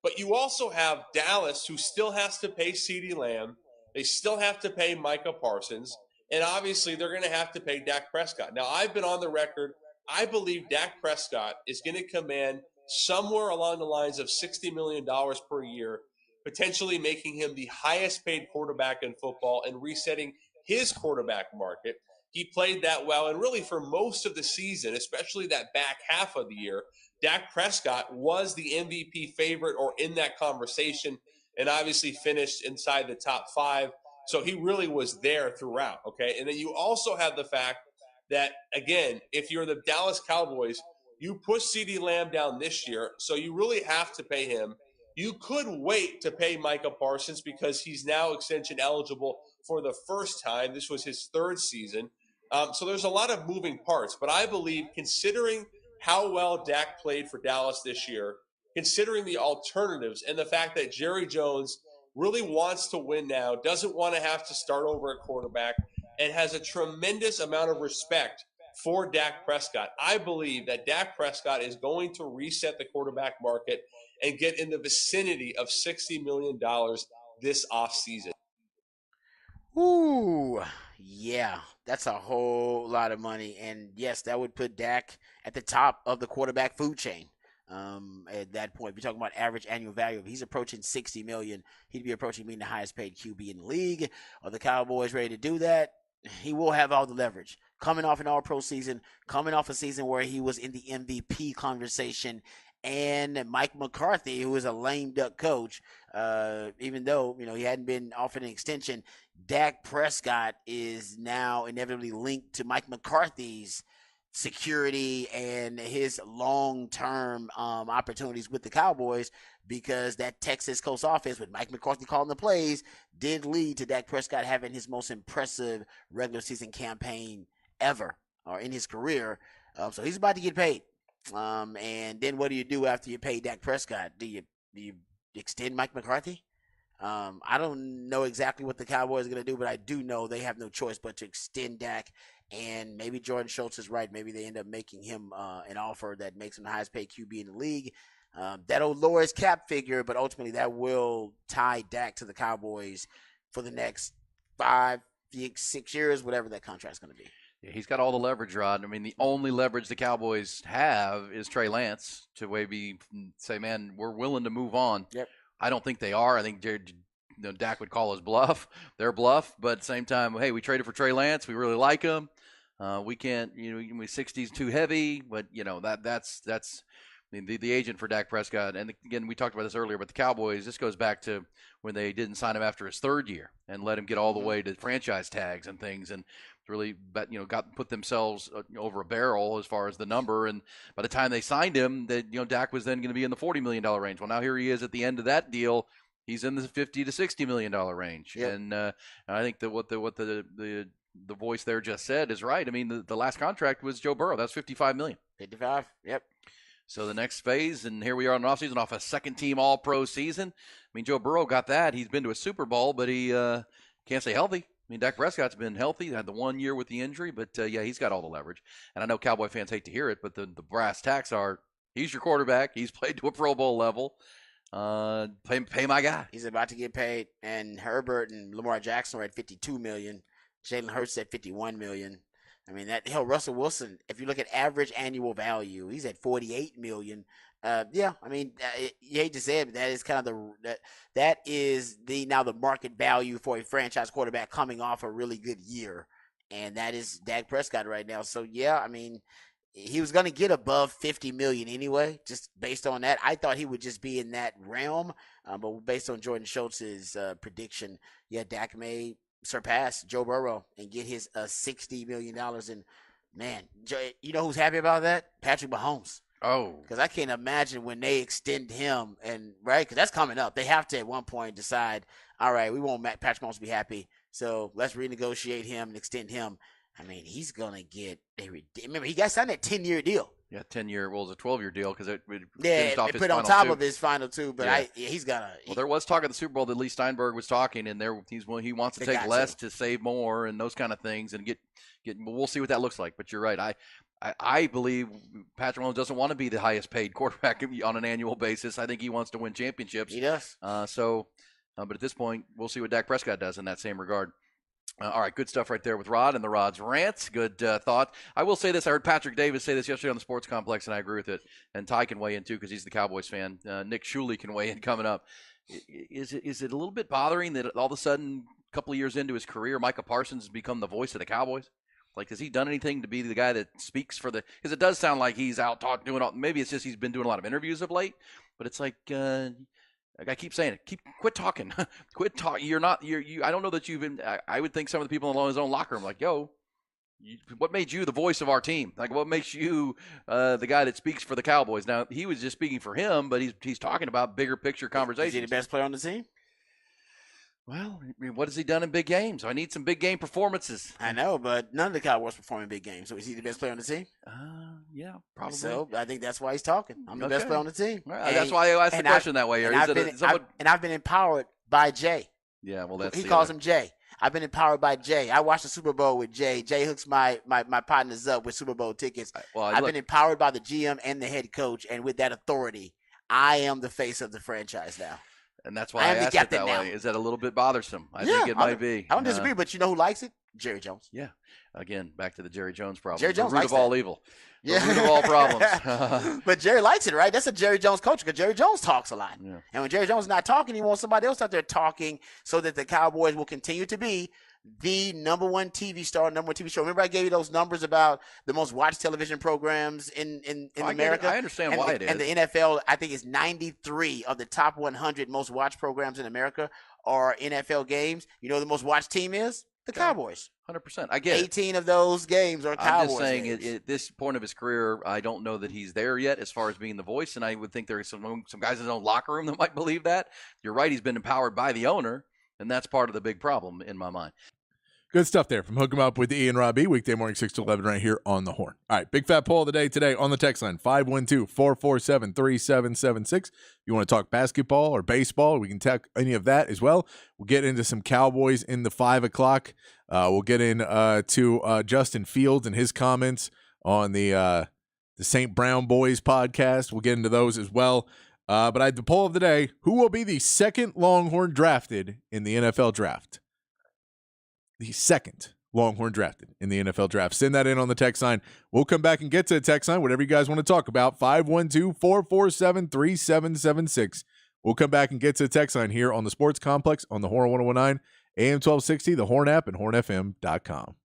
But you also have Dallas, who still has to pay CeeDee Lamb. They still have to pay Micah Parsons. And obviously, they're going to have to pay Dak Prescott. Now, I've been on the record. I believe Dak Prescott is going to command somewhere along the lines of $60 million per year, potentially making him the highest paid quarterback in football and resetting his quarterback market. He played that well. And really, for most of the season, especially that back half of the year, Dak Prescott was the MVP favorite or in that conversation and obviously finished inside the top 5. So he really was there throughout, okay? And then you also have the fact that, again, if you're the Dallas Cowboys, you push CeeDee Lamb down this year, so you really have to pay him. You could wait to pay Micah Parsons because he's now extension eligible for the first time. This was his 3rd season. So there's a lot of moving parts. But I believe, considering how well Dak played for Dallas this year, considering the alternatives and the fact that Jerry Jones really wants to win now, doesn't want to have to start over at quarterback, and has a tremendous amount of respect for Dak Prescott, I believe that Dak Prescott is going to reset the quarterback market and get in the vicinity of $60 million this offseason. Ooh, yeah, that's a whole lot of money. And yes, that would put Dak at the top of the quarterback food chain. At that point, if you're talking about average annual value, if he's approaching $60 million, he'd be approaching being the highest paid QB in the league. Are the Cowboys ready to do that? He will have all the leverage. Coming off an all-pro season, coming off a season where he was in the MVP conversation, and Mike McCarthy, who is a lame duck coach, even though he hadn't been offered an extension, Dak Prescott is now inevitably linked to Mike McCarthy's security and his long-term opportunities with the Cowboys, because that Texas Coast offense with Mike McCarthy calling the plays did lead to Dak Prescott having his most impressive regular season campaign ever or in his career. So he's about to get paid. And then what do you do after you pay Dak Prescott? Do you extend Mike McCarthy? I don't know exactly what the Cowboys are going to do, but I do know they have no choice but to extend Dak. And maybe Jordan Schultz is right. Maybe they end up making him an offer that makes him the highest paid QB in the league. That'll lower his cap figure, but ultimately that will tie Dak to the Cowboys for the next 5, 6 years, whatever that contract's going to be. Yeah, he's got all the leverage, Rod. I mean, the only leverage the Cowboys have is Trey Lance to maybe say, man, we're willing to move on. Yep. I don't think they are. I think Dak would call his bluff, their bluff. But at the same time, hey, we traded for Trey Lance. We really like him. We can't, 60's too heavy. But, that's the agent for Dak Prescott. And, again, we talked about this earlier, but the Cowboys, this goes back to when they didn't sign him after his 3rd year and let him get all the way to franchise tags and things. And really, put themselves over a barrel as far as the number. And by the time they signed him, Dak was then going to be in the $40 million range. Well, now here he is at the end of that deal. He's in the $50 to $60 million range. Yep. And I think that what the the voice there just said is right. I mean, the last contract was Joe Burrow. That's $55 million. 55. Yep. So the next phase, and here we are in the offseason off a second-team All-Pro season. I mean, Joe Burrow got that. He's been to a Super Bowl, but he can't stay healthy. I mean, Dak Prescott's been healthy. Had the 1 year with the injury, but, yeah, he's got all the leverage. And I know Cowboy fans hate to hear it, but the brass tacks are he's your quarterback. He's played to a Pro Bowl level. Pay my guy. He's about to get paid. And Herbert and Lamar Jackson are at $52 million. Jalen Hurts at $51 million. I mean, Russell Wilson, if you look at average annual value, he's at $48 million. Yeah, I mean, you hate to say it, but that is kind of that is now the market value for a franchise quarterback coming off a really good year. And that is Dak Prescott right now. So, yeah, I mean, he was going to get above $50 million anyway, just based on that. I thought he would just be in that realm. But based on Jordan Schultz's prediction, yeah, Dak may surpass Joe Burrow and get his $60 million. And, man, you know who's happy about that? Patrick Mahomes. Oh. Because I can't imagine when they extend him, and right, because that's coming up. They have to at one point decide, all right, we want Patrick Mahomes to be happy, so let's renegotiate him and extend him. I mean, he's going to get remember, he got signed that 10-year deal. Yeah, 10-year. Well, it was a 12-year deal because it finished off it his put final on top two. of his final two. But Yeah. He's gonna. Well, there was talk at the Super Bowl that Lee Steinberg was talking, and he wants to They take got less to save more and those kind of things, and get. We'll see what that looks like. But you're right. I believe Patrick Mahomes doesn't want to be the highest paid quarterback on an annual basis. I think he wants to win championships. He does. But at this point, we'll see what Dak Prescott does in that same regard. All right, good stuff right there with Rod and the Rod's rants. Good thought. I will say this. I heard Patrick Davis say this yesterday on the Sports Complex, and I agree with it. And Ty can weigh in, too, because he's the Cowboys fan. Nick Shuley can weigh in coming up. Is it a little bit bothering that all of a sudden, a couple of years into his career, Micah Parsons has become the voice of the Cowboys? Like, has he done anything to be the guy that speaks for the – because it does sound like he's out doing all – maybe it's just he's been doing a lot of interviews of late, but it's like I keep saying it. Quit talking. Quit talking. You're not. I don't know that you've been. I would think some of the people in his own locker room, like, yo, what made you the voice of our team? Like, what makes you the guy that speaks for the Cowboys? Now, he was just speaking for him, but he's talking about bigger picture conversations. Is he the best player on the team? Well, I mean, what has he done in big games? I need some big game performances. I know, but none of the Cowboys perform in big games. So is he the best player on the team? Yeah, probably. So I think that's why he's talking. I'm the best player on the team. Right, that's why I asked the question that way. I've been empowered by Jay. Yeah, well, he calls him Jay. I've been empowered by Jay. I watched the Super Bowl with Jay. Jay hooks my partners up with Super Bowl tickets. I've been empowered by the GM and the head coach, and with that authority, I am the face of the franchise now. And that's why I asked it that way. Is that a little bit bothersome? I think it might be. I don't disagree, but you know who likes it? Jerry Jones. Yeah. Again, back to the Jerry Jones problem. Jerry Jones the root likes of all that. evil. Yeah. The root of all problems. But Jerry likes it, right? That's a Jerry Jones culture because Jerry Jones talks a lot. Yeah. And when Jerry Jones is not talking, he wants somebody else out there talking so that the Cowboys will continue to be the number one TV star, number one TV show. Remember I gave you those numbers about the most watched television programs in America? I understand why it is. And the NFL, I think, is 93 of the top 100 most watched programs in America are NFL games. You know who the most watched team is? The Cowboys. 100%. I get 18 of those games are Cowboys. I'm just saying, at this point of his career, I don't know that he's there yet as far as being the voice, and I would think there are some guys in his own locker room that might believe that. You're right, he's been empowered by the owner, and that's part of the big problem in my mind. Good stuff there from Hook 'em Up with Ian Robbie, weekday morning 6 to 11 right here on The Horn. All right, big fat poll of the day today on the text line, 512-447-3776. If you want to talk basketball or baseball, we can talk any of that as well. We'll get into some Cowboys in the 5 o'clock. We'll get into Justin Fields and his comments on the St. Brown Boys podcast. We'll get into those as well. But the poll of the day, who will be the second Longhorn drafted in the NFL draft? The second Longhorn drafted in the NFL draft. Send that in on the text line. We'll come back and get to the text line, whatever you guys want to talk about, 512-447-3776. We'll come back and get to the text line here on the Sports Complex on the Horn 1019, AM 1260, the Horn app, and hornfm.com.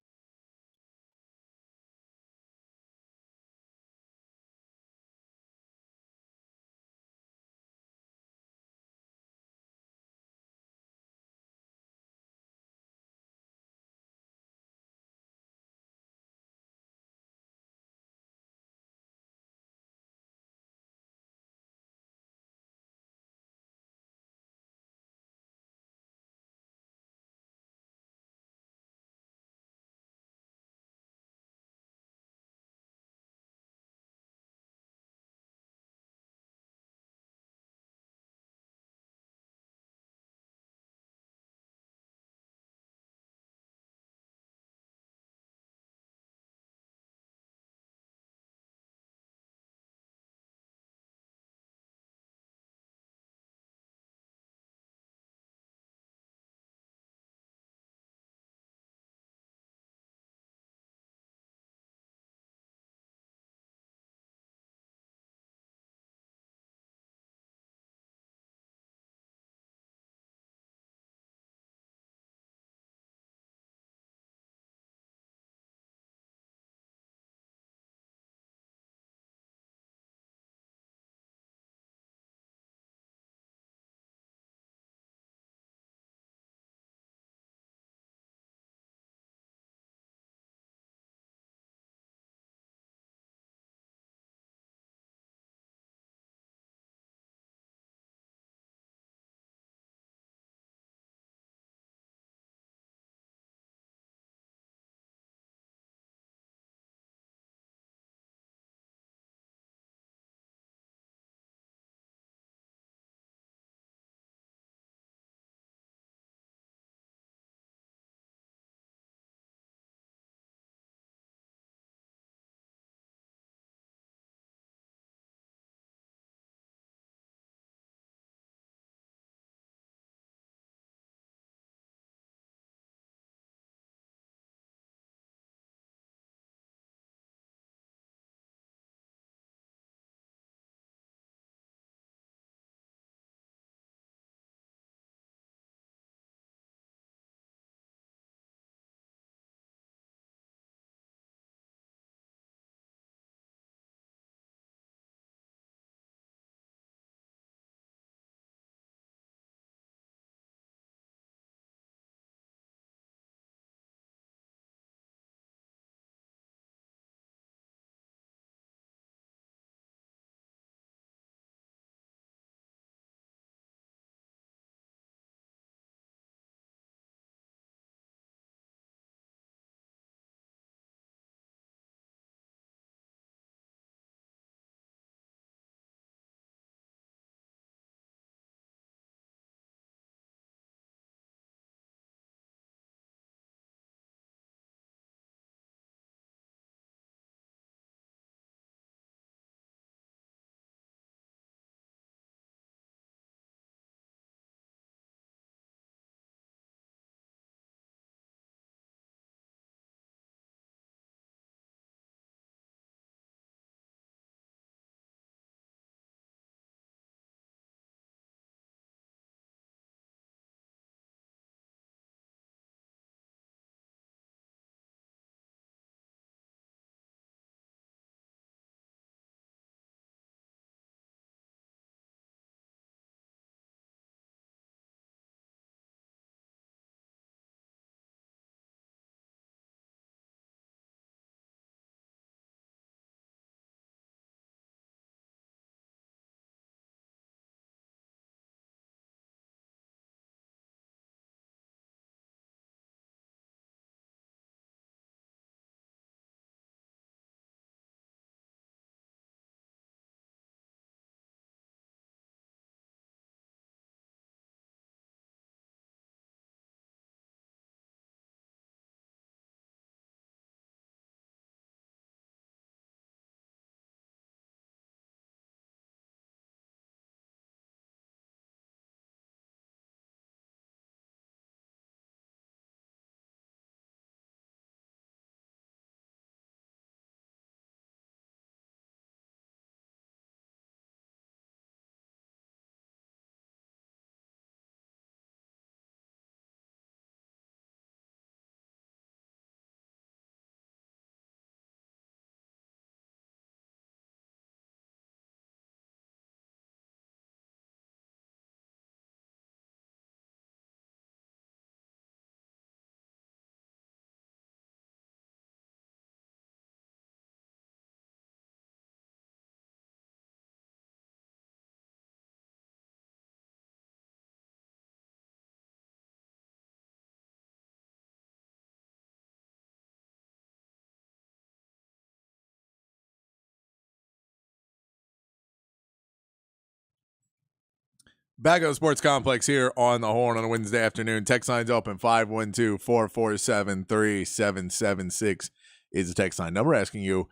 Back on the Sports Complex here on the Horn on a Wednesday afternoon. Text line's open 512-447-3776 is the text line number asking you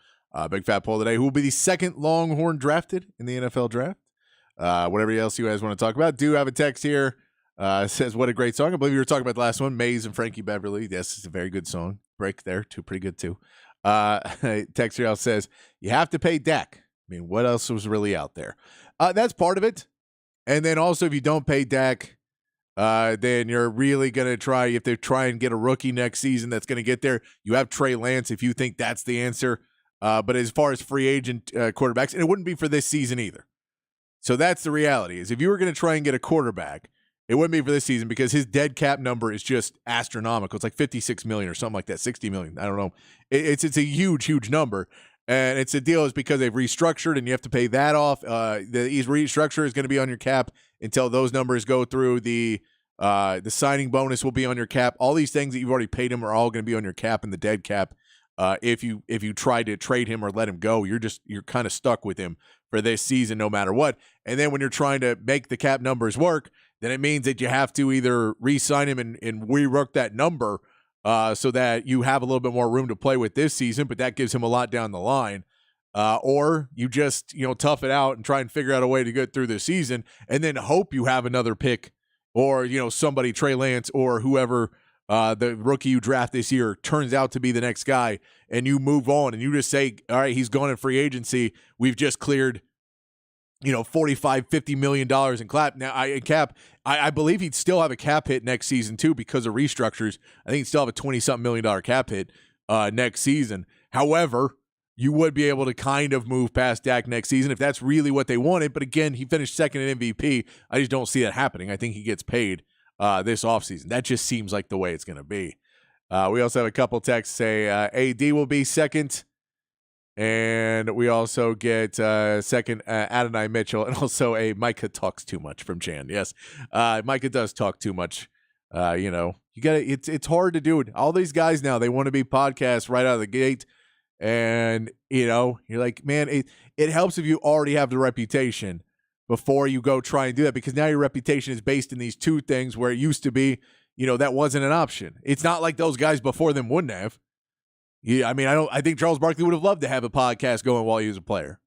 big fat poll today. Who will be the second Longhorn drafted in the NFL draft? Whatever else you guys want to talk about. Do have a text here. Says, what a great song. I believe you were talking about the last one, Maze and Frankie Beverly. Yes, it's a very good song. Break there, too, pretty good too. Text here else says, you have to pay Dak. I mean, what else was really out there? That's part of it. And then also, if you don't pay Dak, then you're really going to try, if they try and get a rookie next season that's going to get there, you have Trey Lance if you think that's the answer. But as far as free agent quarterbacks, and it wouldn't be for this season either. So that's the reality, is if you were going to try and get a quarterback, it wouldn't be for this season because his dead cap number is just astronomical. It's like $56 million or something like that, $60 million. I don't know. It's a huge, huge number. And it's the deal is because they've restructured and you have to pay that off. The restructure is going to be on your cap until those numbers go through. The signing bonus will be on your cap. All these things that you've already paid him are all going to be on your cap and the dead cap. If you try to trade him or let him go, you're kind of stuck with him for this season no matter what. And then when you're trying to make the cap numbers work, then it means that you have to either re-sign him and rework that number so that you have a little bit more room to play with this season, but that gives him a lot down the line. Or you just, tough it out and try and figure out a way to get through the season and then hope you have another pick or, somebody, Trey Lance or whoever the rookie you draft this year turns out to be the next guy and you move on and you just say, all right, he's gone in free agency. We've just cleared $45-50 million in cap. I believe he'd still have a cap hit next season too because of restructures. I think he'd still have a $20-something million cap hit next season. However, you would be able to kind of move past Dak next season if that's really what they wanted. But again, he finished second in MVP. I just don't see that happening. I think he gets paid this offseason. That just seems like the way it's going to be. We also have a couple texts say AD will be second. And we also get second Adonai Mitchell and also a Micah talks too much from Chan. Yes, Micah does talk too much. You got to. It's hard to do it. All these guys now, they want to be podcasts right out of the gate, and you're like, man, it helps if you already have the reputation before you go try and do that because now your reputation is based in these two things where it used to be, that wasn't an option. It's not like those guys before them wouldn't have. Yeah, I mean, I think Charles Barkley would have loved to have a podcast going while he was a player.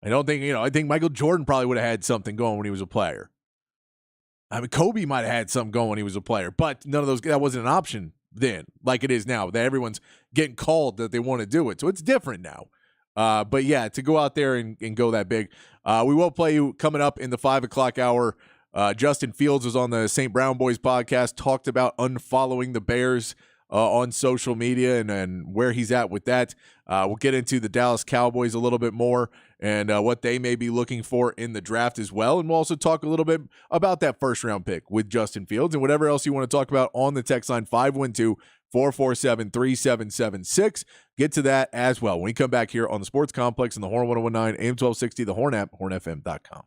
I think Michael Jordan probably would have had something going when he was a player. I mean, Kobe might have had something going when he was a player, but none of those, that wasn't an option then, like it is now, that everyone's getting called that they want to do it. So it's different now. But yeah, to go out there and go that big. We will play you coming up in the 5 o'clock hour. Justin Fields was on the St. Brown Boys podcast, talked about unfollowing the Bears on social media and where he's at with that. We'll get into the Dallas Cowboys a little bit more and what they may be looking for in the draft as well. And we'll also talk a little bit about that first-round pick with Justin Fields and whatever else you want to talk about on the text line, 512-447-3776. Get to that as well when we come back here on the Sports Complex in the Horn 1019, AM 1260, the Horn app, hornfm.com.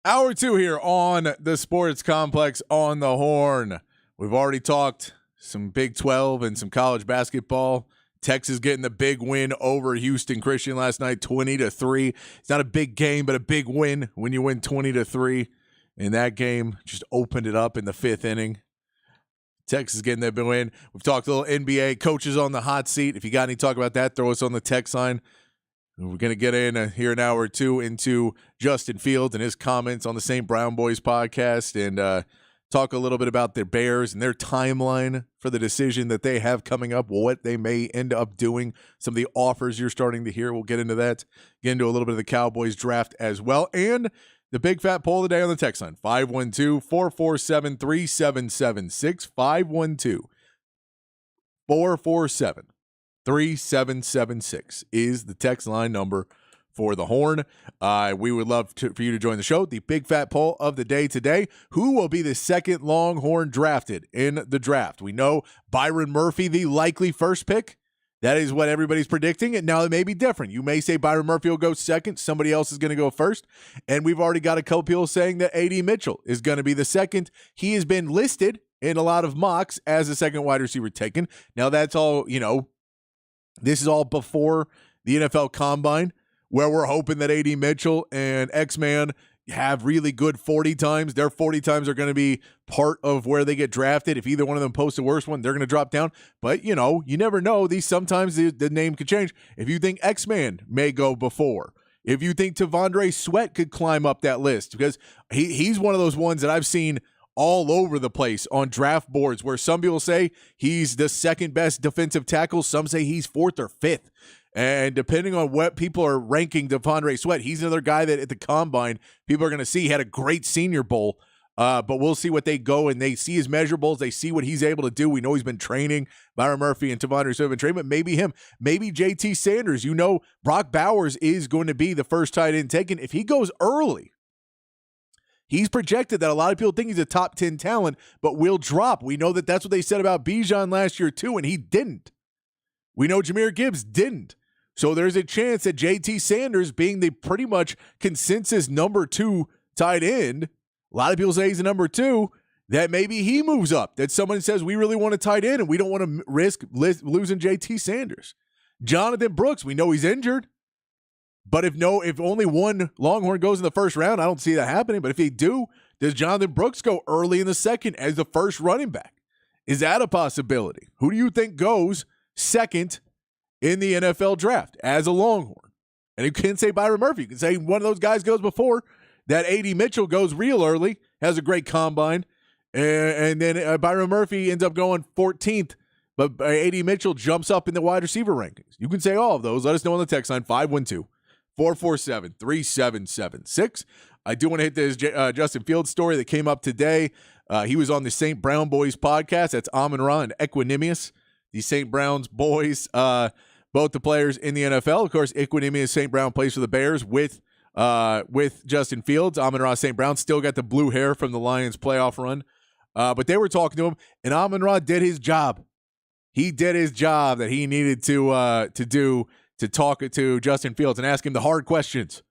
Hour 2 here on the Sports Complex on the Horn. We've already talked some Big 12 and some college basketball. Texas getting the big win over Houston Christian last night, 20-3. It's not a big game, but a big win when you win 20-3. And that game just opened it up in the 5th inning. Texas getting that big win. We've talked a little NBA coaches on the hot seat. If you got any talk about that, throw us on the text line. We're going to get in here an hour or two into Justin Fields and his comments on the St. Brown Boys podcast and talk a little bit about their Bears and their timeline for the decision that they have coming up, what they may end up doing, some of the offers you're starting to hear. We'll get into that. Get into a little bit of the Cowboys draft as well. And the big fat poll of the day on the text line, 512-447-3776, 512-447-3776 is the text line number for the Horn. We would love for you to join the show. The big fat poll of the day today, who will be the second Longhorn drafted in the draft? We know Byron Murphy, the likely first pick. That is what everybody's predicting, and now it may be different. You may say Byron Murphy will go second. Somebody else is going to go first, and we've already got a couple people saying that A.D. Mitchell is going to be the second. He has been listed in a lot of mocks as the second wide receiver taken. Now, that's all, this is all before the NFL Combine, where we're hoping that A.D. Mitchell and X-Man have really good 40 times. Their 40 times are going to be part of where they get drafted. If either one of them posts a worse one, they're going to drop down. But, you never know. Sometimes the name could change. If you think X-Man may go before, if you think T'Vondre Sweat could climb up that list, because he's one of those ones that I've seen all over the place on draft boards where some people say he's the second best defensive tackle. Some say he's 4th or 5th. And depending on what people are ranking T'Vondre Sweat, he's another guy that at the Combine people are going to see. He had a great Senior Bowl, but we'll see what they go and they see his measurables. They see what he's able to do. We know he's been training. Byron Murphy and T'Vondre Sweat have been training, but maybe him. Maybe JT Sanders. Brock Bowers is going to be the first tight end taken. If he goes early, he's projected that a lot of people think he's a top 10 talent, but will drop. We know that that's what they said about Bijan last year too, and he didn't. We know Jahmyr Gibbs didn't. So there's a chance that JT Sanders, being the pretty much consensus number 2 tight end, a lot of people say he's the number 2, that maybe he moves up, that someone says we really want a tight end and we don't want to risk losing JT Sanders. Jonathan Brooks, we know he's injured. But if only one Longhorn goes in the first round, I don't see that happening. But if they do, does Jonathan Brooks go early in the second as the first running back? Is that a possibility? Who do you think goes second in the NFL draft as a Longhorn? And you can say Byron Murphy. You can say one of those guys goes before. That A.D. Mitchell goes real early, has a great combine, and then Byron Murphy ends up going 14th, but A.D. Mitchell jumps up in the wide receiver rankings. You can say all of those. Let us know on the text line, 512-447-3776. I do want to hit this Justin Fields story that came up today. He was on the St. Brown Boys podcast. That's Amon-Ra and Equanimous. The St. Brown's boys, both the players in the NFL. Of course, Equanimous St. Brown plays for the Bears with Justin Fields. Amon-Ra St. Brown still got the blue hair from the Lions playoff run. But they were talking to him, and Amon-Ra did his job. He did his job that he needed to do to talk to Justin Fields and ask him the hard questions.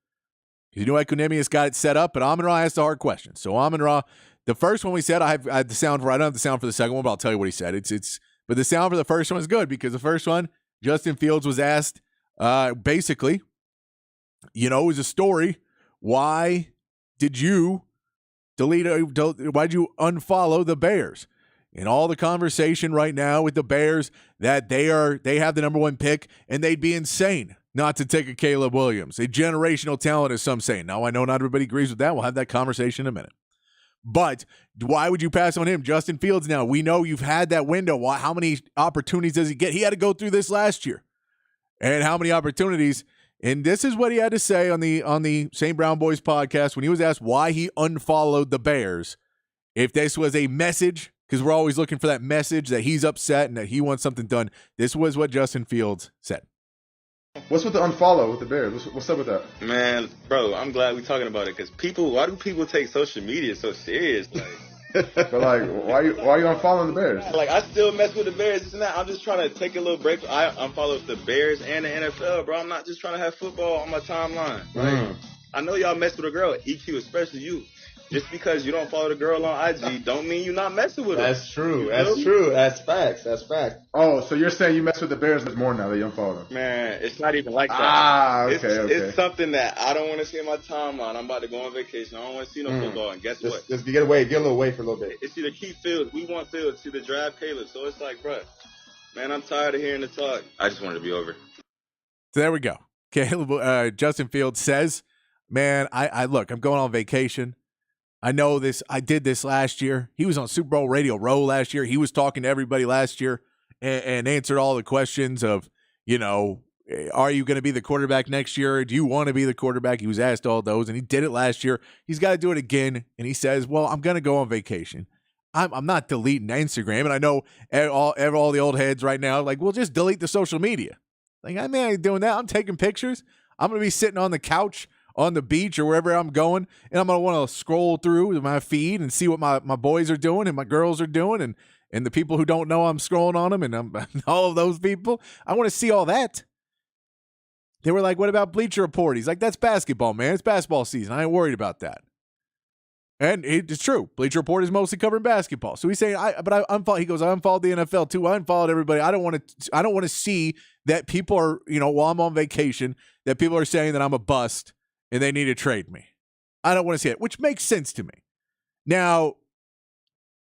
Equanimous got it set up, but Amon-Ra asked the hard questions. So Amon-Ra, the first one we said, I had the sound for. I don't have the sound for the second one, but I'll tell you what he said. But the sound for the first one is good because the first one, Justin Fields was asked, basically, it was a story. Why did you why'd you unfollow the Bears? And all the conversation right now with the Bears that they have the number 1 pick and they'd be insane not to take a Caleb Williams, a generational talent, as some say. Now, I know not everybody agrees with that. We'll have that conversation in a minute. But why would you pass on him? Justin Fields, now, we know you've had that window. How many opportunities does he get? He had to go through this last year. And how many opportunities? And this is what he had to say on the St. Brown Boys podcast when he was asked why he unfollowed the Bears. If this was a message, because we're always looking for that message that he's upset and that he wants something done, this was what Justin Fields said. What's with the unfollow with the Bears? What's up with that? Man, bro, I'm glad we're talking about it because why do people take social media so serious? But why are you unfollowing the Bears? I still mess with the Bears. It's not. I'm just trying to take a little break. I unfollow the Bears and the NFL, bro. I'm not just trying to have football on my timeline. Right? I know y'all mess with a girl, EQ, especially you. just because you don't follow the girl on IG, don't mean you're not messing with her. That's true. That's true. That's facts. That's facts. Oh, so you're saying you mess with the Bears more now that you don't follow them? Man, it's not even like that. Okay. It's something that I don't want to see in my timeline. I'm about to go on vacation. I don't want to see no football. And guess what? Just get a little away for a little bit. It's either keep Fields. We want Fields. It's either draft Caleb. So it's like, bro, man, I'm tired of hearing the talk. I just wanted to be over. So there we go. Caleb, Justin Fields says, man, I look, I'm going on vacation. I know this. I did this last year. He was on Super Bowl Radio Row last year. He was talking to everybody last year and answered all the questions of, you know, are you going to be the quarterback next year? Do you want to be the quarterback? He was asked all those, and he did it last year. He's got to do it again. And he says, well, I'm going to go on vacation. I'm not deleting Instagram. And I know all the old heads right now, like, well, just delete the social media. Like, I ain't doing that. I'm taking pictures. I'm going to be sitting on the couch on the beach or wherever I'm going, and I'm going to want to scroll through my feed and see what my boys are doing and my girls are doing and the people who don't know I'm scrolling on them and all of those people. I want to see all that. They were like, what about Bleacher Report? He's like, that's basketball, man. It's basketball season. I ain't worried about that. And it's true. Bleacher Report is mostly covering basketball. So he's saying, he goes, I unfollowed the NFL too. I unfollowed everybody. I don't want to see that people are, you know, while I'm on vacation, that people are saying that I'm a bust and they need to trade me. I don't want to see it, which makes sense to me. Now,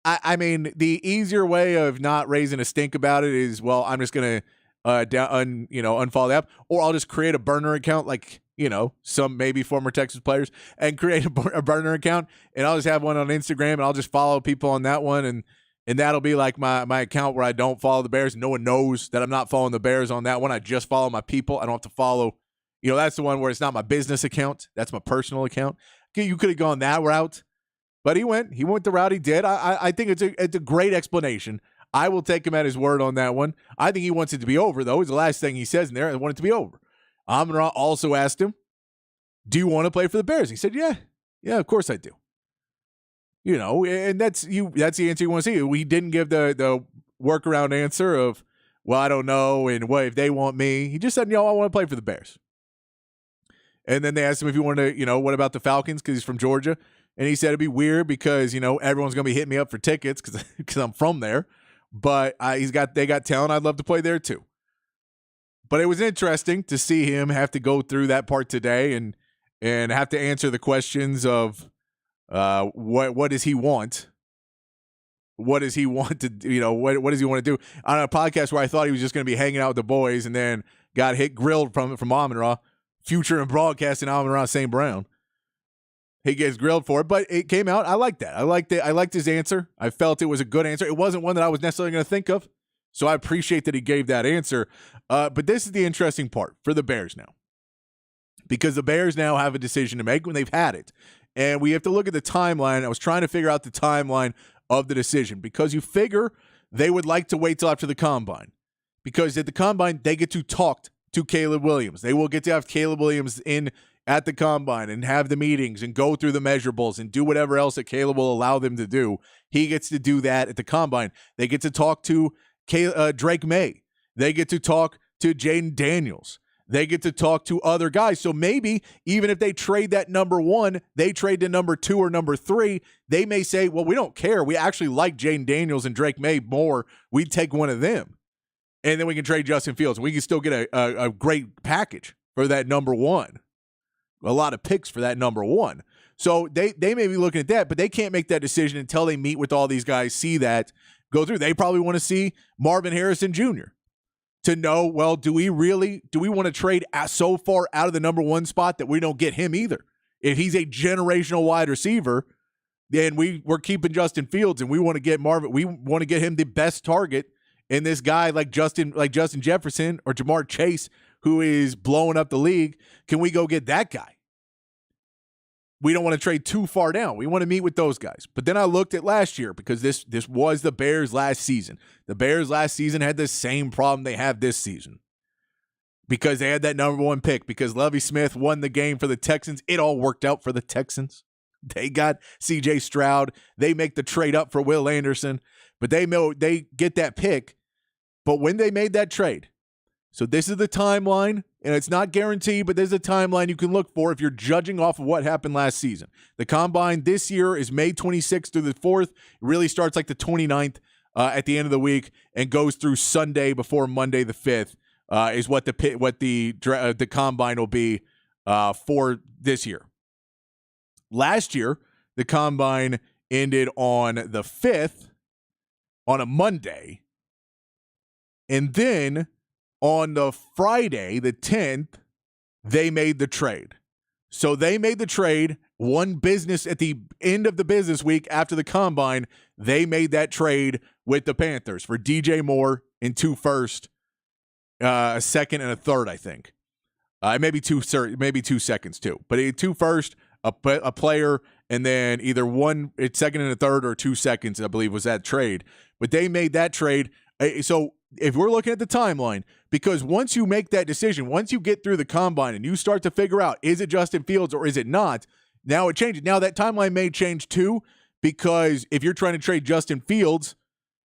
I mean, the easier way of not raising a stink about it is, well, I'm just going to unfollow the app, or I'll just create a burner account like, you know, some maybe former Texas players, and create a burner account, and I'll just have one on Instagram, and I'll just follow people on that one, and that'll be like my account where I don't follow the Bears. No one knows that I'm not following the Bears on that one. I just follow my people. I don't have to follow. You know, that's the one where it's not my business account. That's my personal account. Okay, you could have gone that route, but he went the route he did. I think it's a great explanation. I will take him at his word on that one. I think he wants it to be over, though. It's the last thing he says in there. I want it to be over. Amon-Ra also asked him, do you want to play for the Bears? He said, yeah, of course I do. You know, and that's the answer you want to see. We didn't give the workaround answer of, well, I don't know, and what if they want me. He just said, I want to play for the Bears. And then they asked him if he wanted to, what about the Falcons, because he's from Georgia. And he said it'd be weird because, everyone's going to be hitting me up for tickets because I'm from there. But they got talent. I'd love to play there too. But it was interesting to see him have to go through that part today and have to answer the questions of what does he want? What does he want to what does he want to do? On a podcast where I thought he was just going to be hanging out with the boys and then got grilled from Amon-Ra, future and broadcasting Amon-Ra St. Brown. He gets grilled for it, but it came out. I liked that. I liked his answer. I felt it was a good answer. It wasn't one that I was necessarily going to think of, so I appreciate that he gave that answer. But this is the interesting part for the Bears now, because the Bears now have a decision to make when they've had it, and we have to look at the timeline. I was trying to figure out the timeline of the decision because you figure they would like to wait till after the Combine, because at the Combine they get to talk to Caleb Williams. They will get to have Caleb Williams in at the Combine and have the meetings and go through the measurables and do whatever else that Caleb will allow them to do. He gets to do that at the Combine. They get to talk to Drake May. They get to talk to Jaden Daniels. They get to talk to other guys. So maybe even if they trade that number 1, they trade to number 2 or number 3, they may say, well, we don't care. We actually like Jaden Daniels and Drake May more. We'd take one of them. And then we can trade Justin Fields. We can still get a great package for that number 1. A lot of picks for that number 1. So they may be looking at that, but they can't make that decision until they meet with all these guys, see that, go through. They probably want to see Marvin Harrison Jr. to know, well, do we want to trade so far out of the number 1 spot that we don't get him either? If he's a generational wide receiver, then we're keeping Justin Fields and we want to get Marvin. We want to get him the best target in this guy like Justin Jefferson or Jamar Chase, who is blowing up the league. Can we go get that guy? We don't want to trade too far down. We want to meet with those guys. But then I looked at last year because this was the Bears last season. The Bears last season had the same problem they have this season because they had that number 1 pick, because Lovie Smith won the game for the Texans. It all worked out for the Texans. They got C.J. Stroud. They make the trade up for Will Anderson, but they get that pick. But when they made that trade, So this is the timeline, and it's not guaranteed, but there's a timeline you can look for if you're judging off of what happened last season. The Combine this year is May 26th through the 4th. It really starts like the 29th at the end of the week and goes through Sunday before Monday the 5th is what the Combine will be for this year. Last year, the Combine ended on the 5th on a Monday, and then on the Friday, the 10th, they made the trade. So they made the trade. One business at the end of the business week after the Combine, they made that trade with the Panthers for DJ Moore in 2 firsts, a second and a third, I think. Maybe 2 seconds too. But 2 firsts, a player, and then either 1 second and a third or 2 seconds, I believe, was that trade. But they made that trade. So if we're looking at the timeline, because once you make that decision, once you get through the Combine and you start to figure out, is it Justin Fields or is it not, now it changes. Now that timeline may change too, because if you're trying to trade Justin Fields,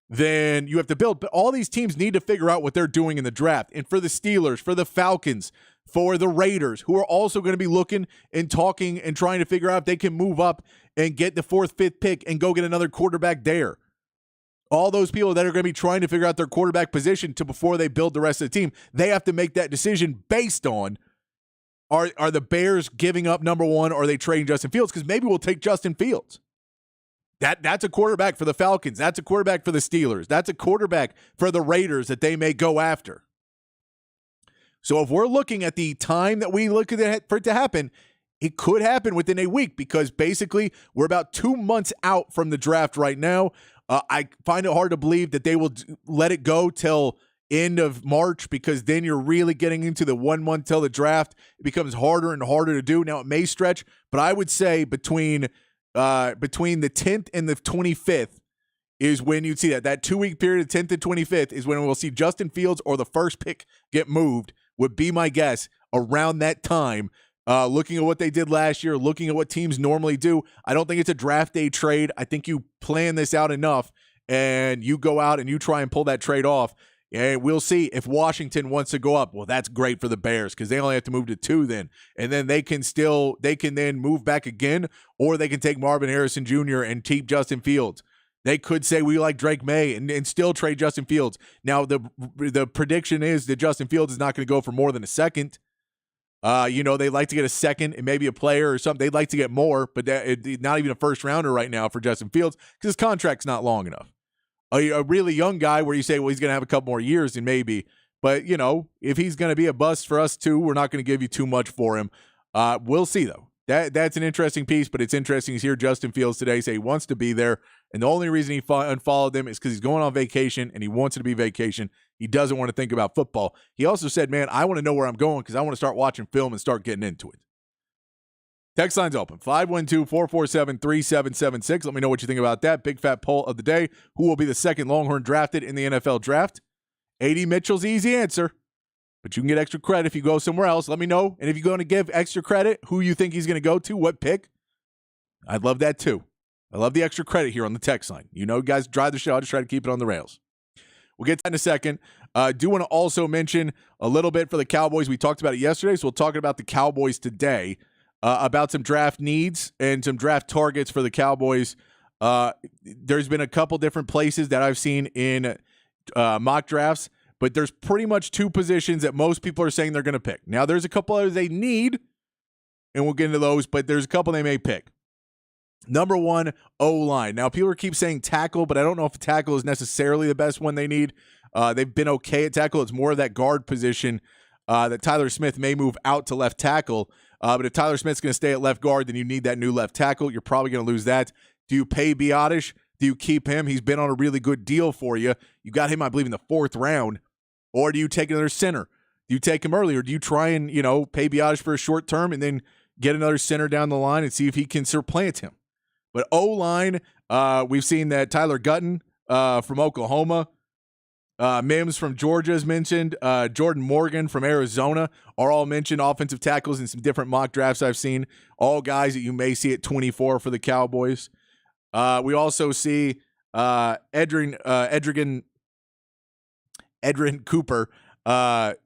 then you have to build. But all these teams need to figure out what they're doing in the draft. And for the Steelers, for the Falcons, for the Raiders, who are also going to be looking and talking and trying to figure out if they can move up and get the 4th, 5th pick and go get another quarterback there. All those people that are going to be trying to figure out their quarterback position before they build the rest of the team, they have to make that decision based on, are the Bears giving up number 1 or are they trading Justin Fields? Because maybe we'll take Justin Fields. That's a quarterback for the Falcons. That's a quarterback for the Steelers. That's a quarterback for the Raiders that they may go after. So if we're looking at the time that we look at it for it to happen, it could happen within a week because basically we're about 2 months out from the draft right now. I find it hard to believe that they will let it go till end of March because then you're really getting into the 1 month till the draft. It becomes harder and harder to do. Now it may stretch, but I would say between the 10th and the 25th is when you'd see that. That 2 week period, 10th and 25th, is when we'll see Justin Fields or the first pick get moved, would be my guess around that time. Looking at what they did last year, looking at what teams normally do, I don't think it's a draft day trade. I think you plan this out enough and you go out and you try and pull that trade off. And we'll see if Washington wants to go up. Well, that's great for the Bears because they only have to move to 2 then. And then they can then move back again, or they can take Marvin Harrison Jr. and keep Justin Fields. They could say we like Drake May and still trade Justin Fields. Now, the prediction is that Justin Fields is not going to go for more than a second. They like to get a second and maybe a player or something. They'd like to get more, but not even a first rounder right now for Justin Fields because his contract's not long enough. A really young guy where you say, well, he's going to have a couple more years and maybe, but if he's going to be a bust for us too, we're not going to give you too much for him. We'll see though. That's an interesting piece, but it's interesting to hear Justin Fields today say he wants to be there. And the only reason he unfollowed them is because he's going on vacation and he wants it to be vacation. He doesn't want to think about football. He also said, man, I want to know where I'm going because I want to start watching film and start getting into it. Text line's open, 512-447-3776. Let me know what you think about that. Big fat poll of the day. Who will be the second Longhorn drafted in the NFL draft? A.D. Mitchell's the easy answer, but you can get extra credit if you go somewhere else. Let me know. And if you're going to give extra credit, who you think he's going to go to, what pick, I'd love that too. I love the extra credit here on the text line. You guys drive the show. I just try to keep it on the rails. We'll get to that in a second. Do want to also mention a little bit for the Cowboys. We talked about it yesterday, so we'll talk about the Cowboys today, about some draft needs and some draft targets for the Cowboys. There's been a couple different places that I've seen in mock drafts, but there's pretty much 2 positions that most people are saying they're going to pick. Now, there's a couple others they need, and we'll get into those, but there's a couple they may pick. Number 1, O-line. Now, people keep saying tackle, but I don't know if tackle is necessarily the best one they need. They've been okay at tackle. It's more of that guard position that Tyler Smith may move out to left tackle. But if Tyler Smith's going to stay at left guard, then you need that new left tackle. You're probably going to lose that. Do you pay Biotish? Do you keep him? He's been on a really good deal for you. You got him, I believe, in the 4th round. Or do you take another center? Do you take him early? Or do you try and, pay Biotish for a short term and then get another center down the line and see if he can supplant him? But O-line, we've seen that Tyler Gutton from Oklahoma, Mims from Georgia is mentioned, Jordan Morgan from Arizona are all mentioned, offensive tackles in some different mock drafts I've seen, all guys that you may see at 24 for the Cowboys. We also see Edrin Cooper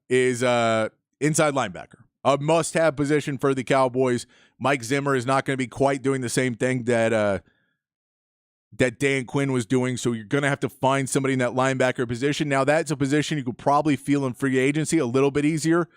is inside linebacker. A must-have position for the Cowboys. Mike Zimmer is not going to be quite doing the same thing that Dan Quinn was doing, so you're going to have to find somebody in that linebacker position. Now, that's a position you could probably feel in free agency a little bit easier.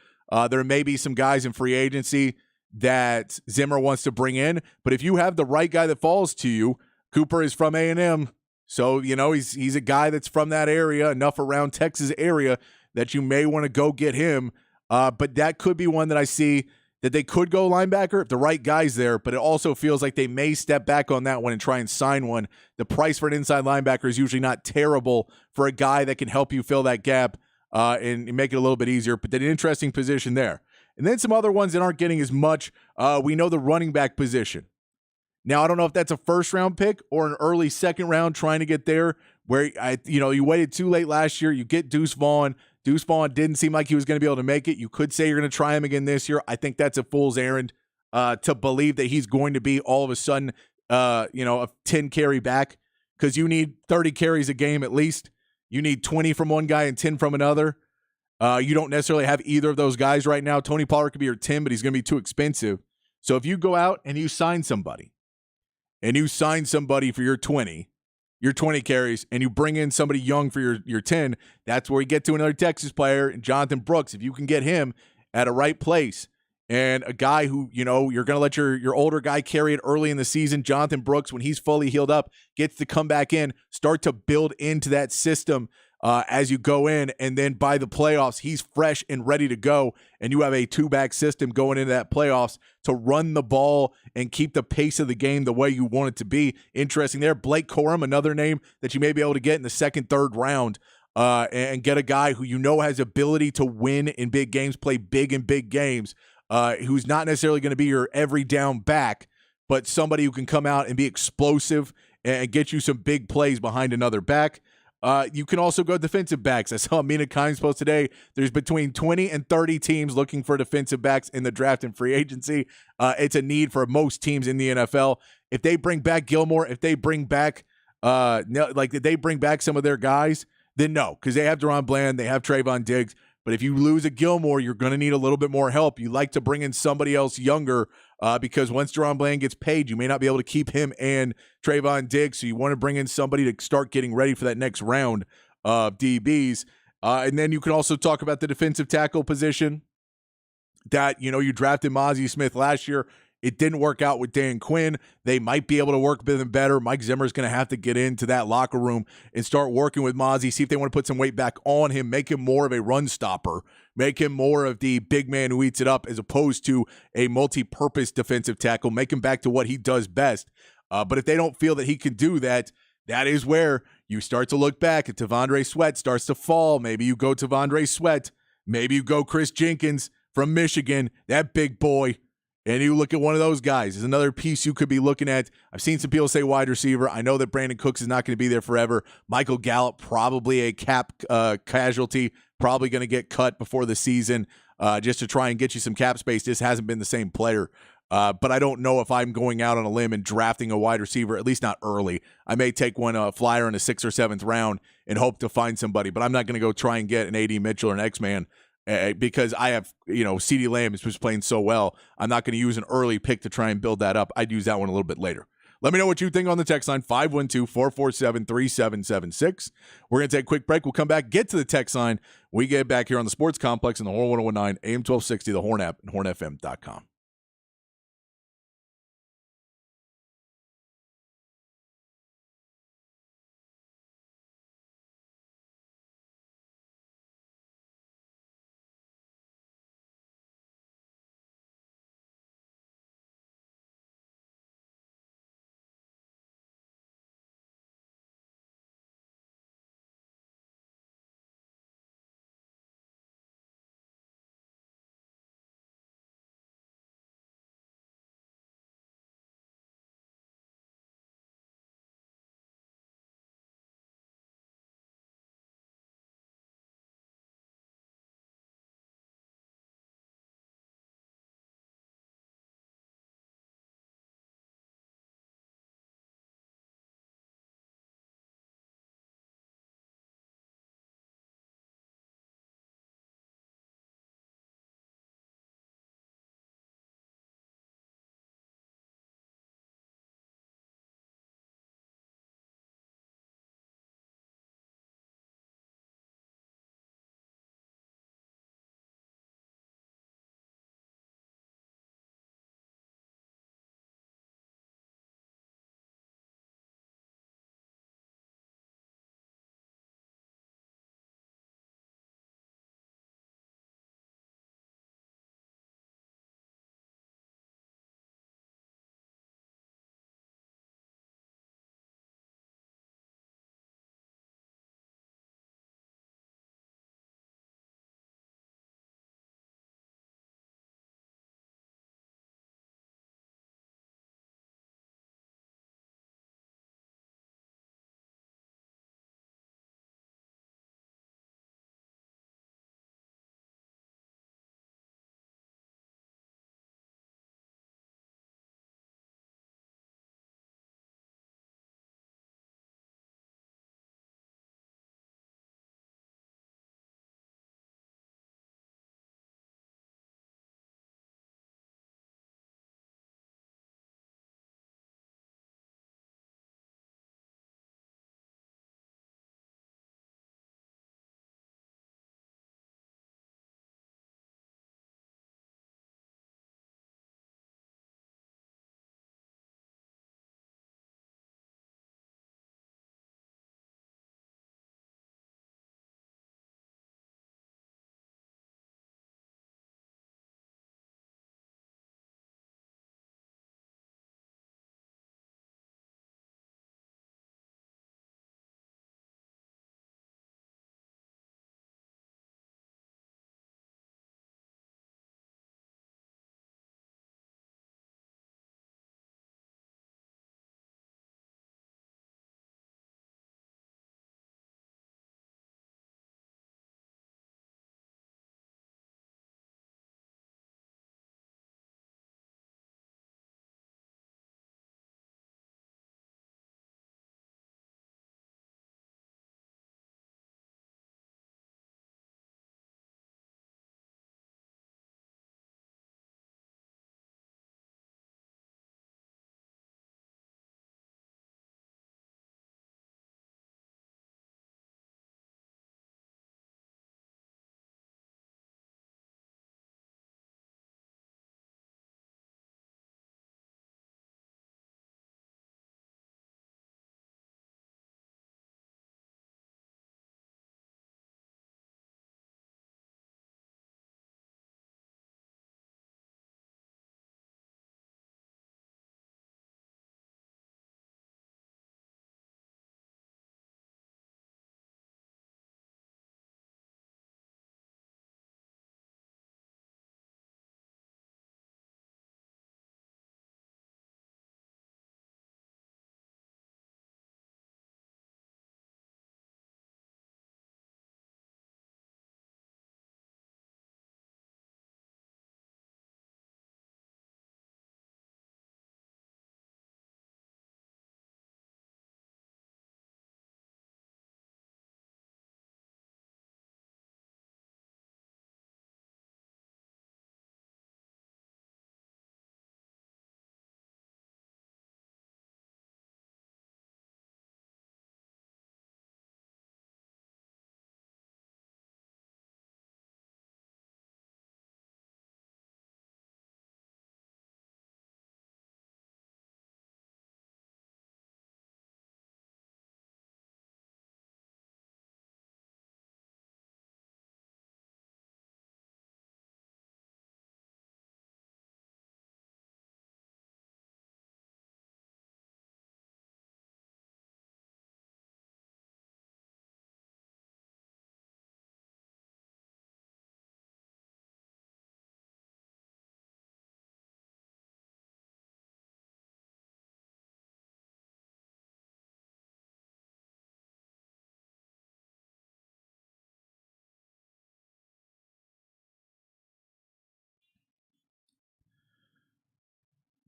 There may be some guys in free agency that Zimmer wants to bring in, but if you have the right guy that falls to you, Cooper is from A&M, so he's a guy that's from that area, enough around Texas area that you may want to go get him. But that could be one that I see that they could go linebacker if the right guy's there, but it also feels like they may step back on that one and try and sign one. The price for an inside linebacker is usually not terrible for a guy that can help you fill that gap and make it a little bit easier, but an interesting position there. And then some other ones that aren't getting as much. We know the running back position. Now, I don't know if that's a first-round pick or an early second round trying to get there where, you waited too late last year. You get Deuce Vaughn. Deuce Vaughn didn't seem like he was going to be able to make it. You could say you're going to try him again this year. I think that's a fool's errand to believe that he's going to be all of a sudden, a 10-carry back, because you need 30 carries a game at least. You need 20 from one guy and 10 from another. You don't necessarily have either of those guys right now. Tony Pollard could be your 10, but he's going to be too expensive. So if you go out and you sign somebody, for your 20 carries, and you bring in somebody young for your 10, that's where you get to another Texas player, Jonathan Brooks. If you can get him at a right place and a guy who, you're going to let your older guy carry it early in the season, Jonathan Brooks, when he's fully healed up, gets to come back in, start to build into that system as you go in, and then by the playoffs, he's fresh and ready to go, and you have a two-back system going into that playoffs to run the ball and keep the pace of the game the way you want it to be. Interesting there. Blake Corum, another name that you may be able to get in the second, third round, and get a guy who has ability to win in big games, play big in big games, who's not necessarily going to be your every down back, but somebody who can come out and be explosive and get you some big plays behind another back. You can also go defensive backs. I saw Mina Kimes post today. There's between 20 and 30 teams looking for defensive backs in the draft and free agency. It's a need for most teams in the NFL. If they bring back Gilmore, if they bring back if they bring back some of their guys, then no, because they have Deron Bland, they have Trayvon Diggs. But if you lose a Gilmore, you're going to need a little bit more help. You like to bring in somebody else younger because once Deron Bland gets paid, you may not be able to keep him and Trayvon Diggs. So you want to bring in somebody to start getting ready for that next round of DBs. And then you can also talk about the defensive tackle position that, you drafted Mozzie Smith last year. It didn't work out with Dan Quinn. They might be able to work with him better. Mike Zimmer is going to have to get into that locker room and start working with Mozzie, see if they want to put some weight back on him, make him more of a run stopper, make him more of the big man who eats it up as opposed to a multi-purpose defensive tackle, make him back to what he does best. But if they don't feel that he can do that, that is where you start to look back at T'Vondre Sweat starts to fall. Maybe you go T'Vondre Sweat. Maybe you go Chris Jenkins from Michigan, that big boy. And you look at one of those guys. There's another piece you could be looking at. I've seen some people say wide receiver. I know that Brandon Cooks is not going to be there forever. Michael Gallup, probably a cap casualty, probably going to get cut before the season just to try and get you some cap space. This hasn't been the same player. But I don't know if I'm going out on a limb and drafting a wide receiver, at least not early. I may take one flyer in the 6th or 7th round and hope to find somebody. But I'm not going to go try and get an A.D. Mitchell or an X-Man. Because I have, CeeDee Lamb is just playing so well. I'm not going to use an early pick to try and build that up. I'd use that one a little bit later. Let me know what you think on the text line, 512-447-3776. We're going to take a quick break. We'll come back, get to the text line. We get back here on the Sports Complex in the Horn 1019, AM 1260, the Horn app, and hornfm.com.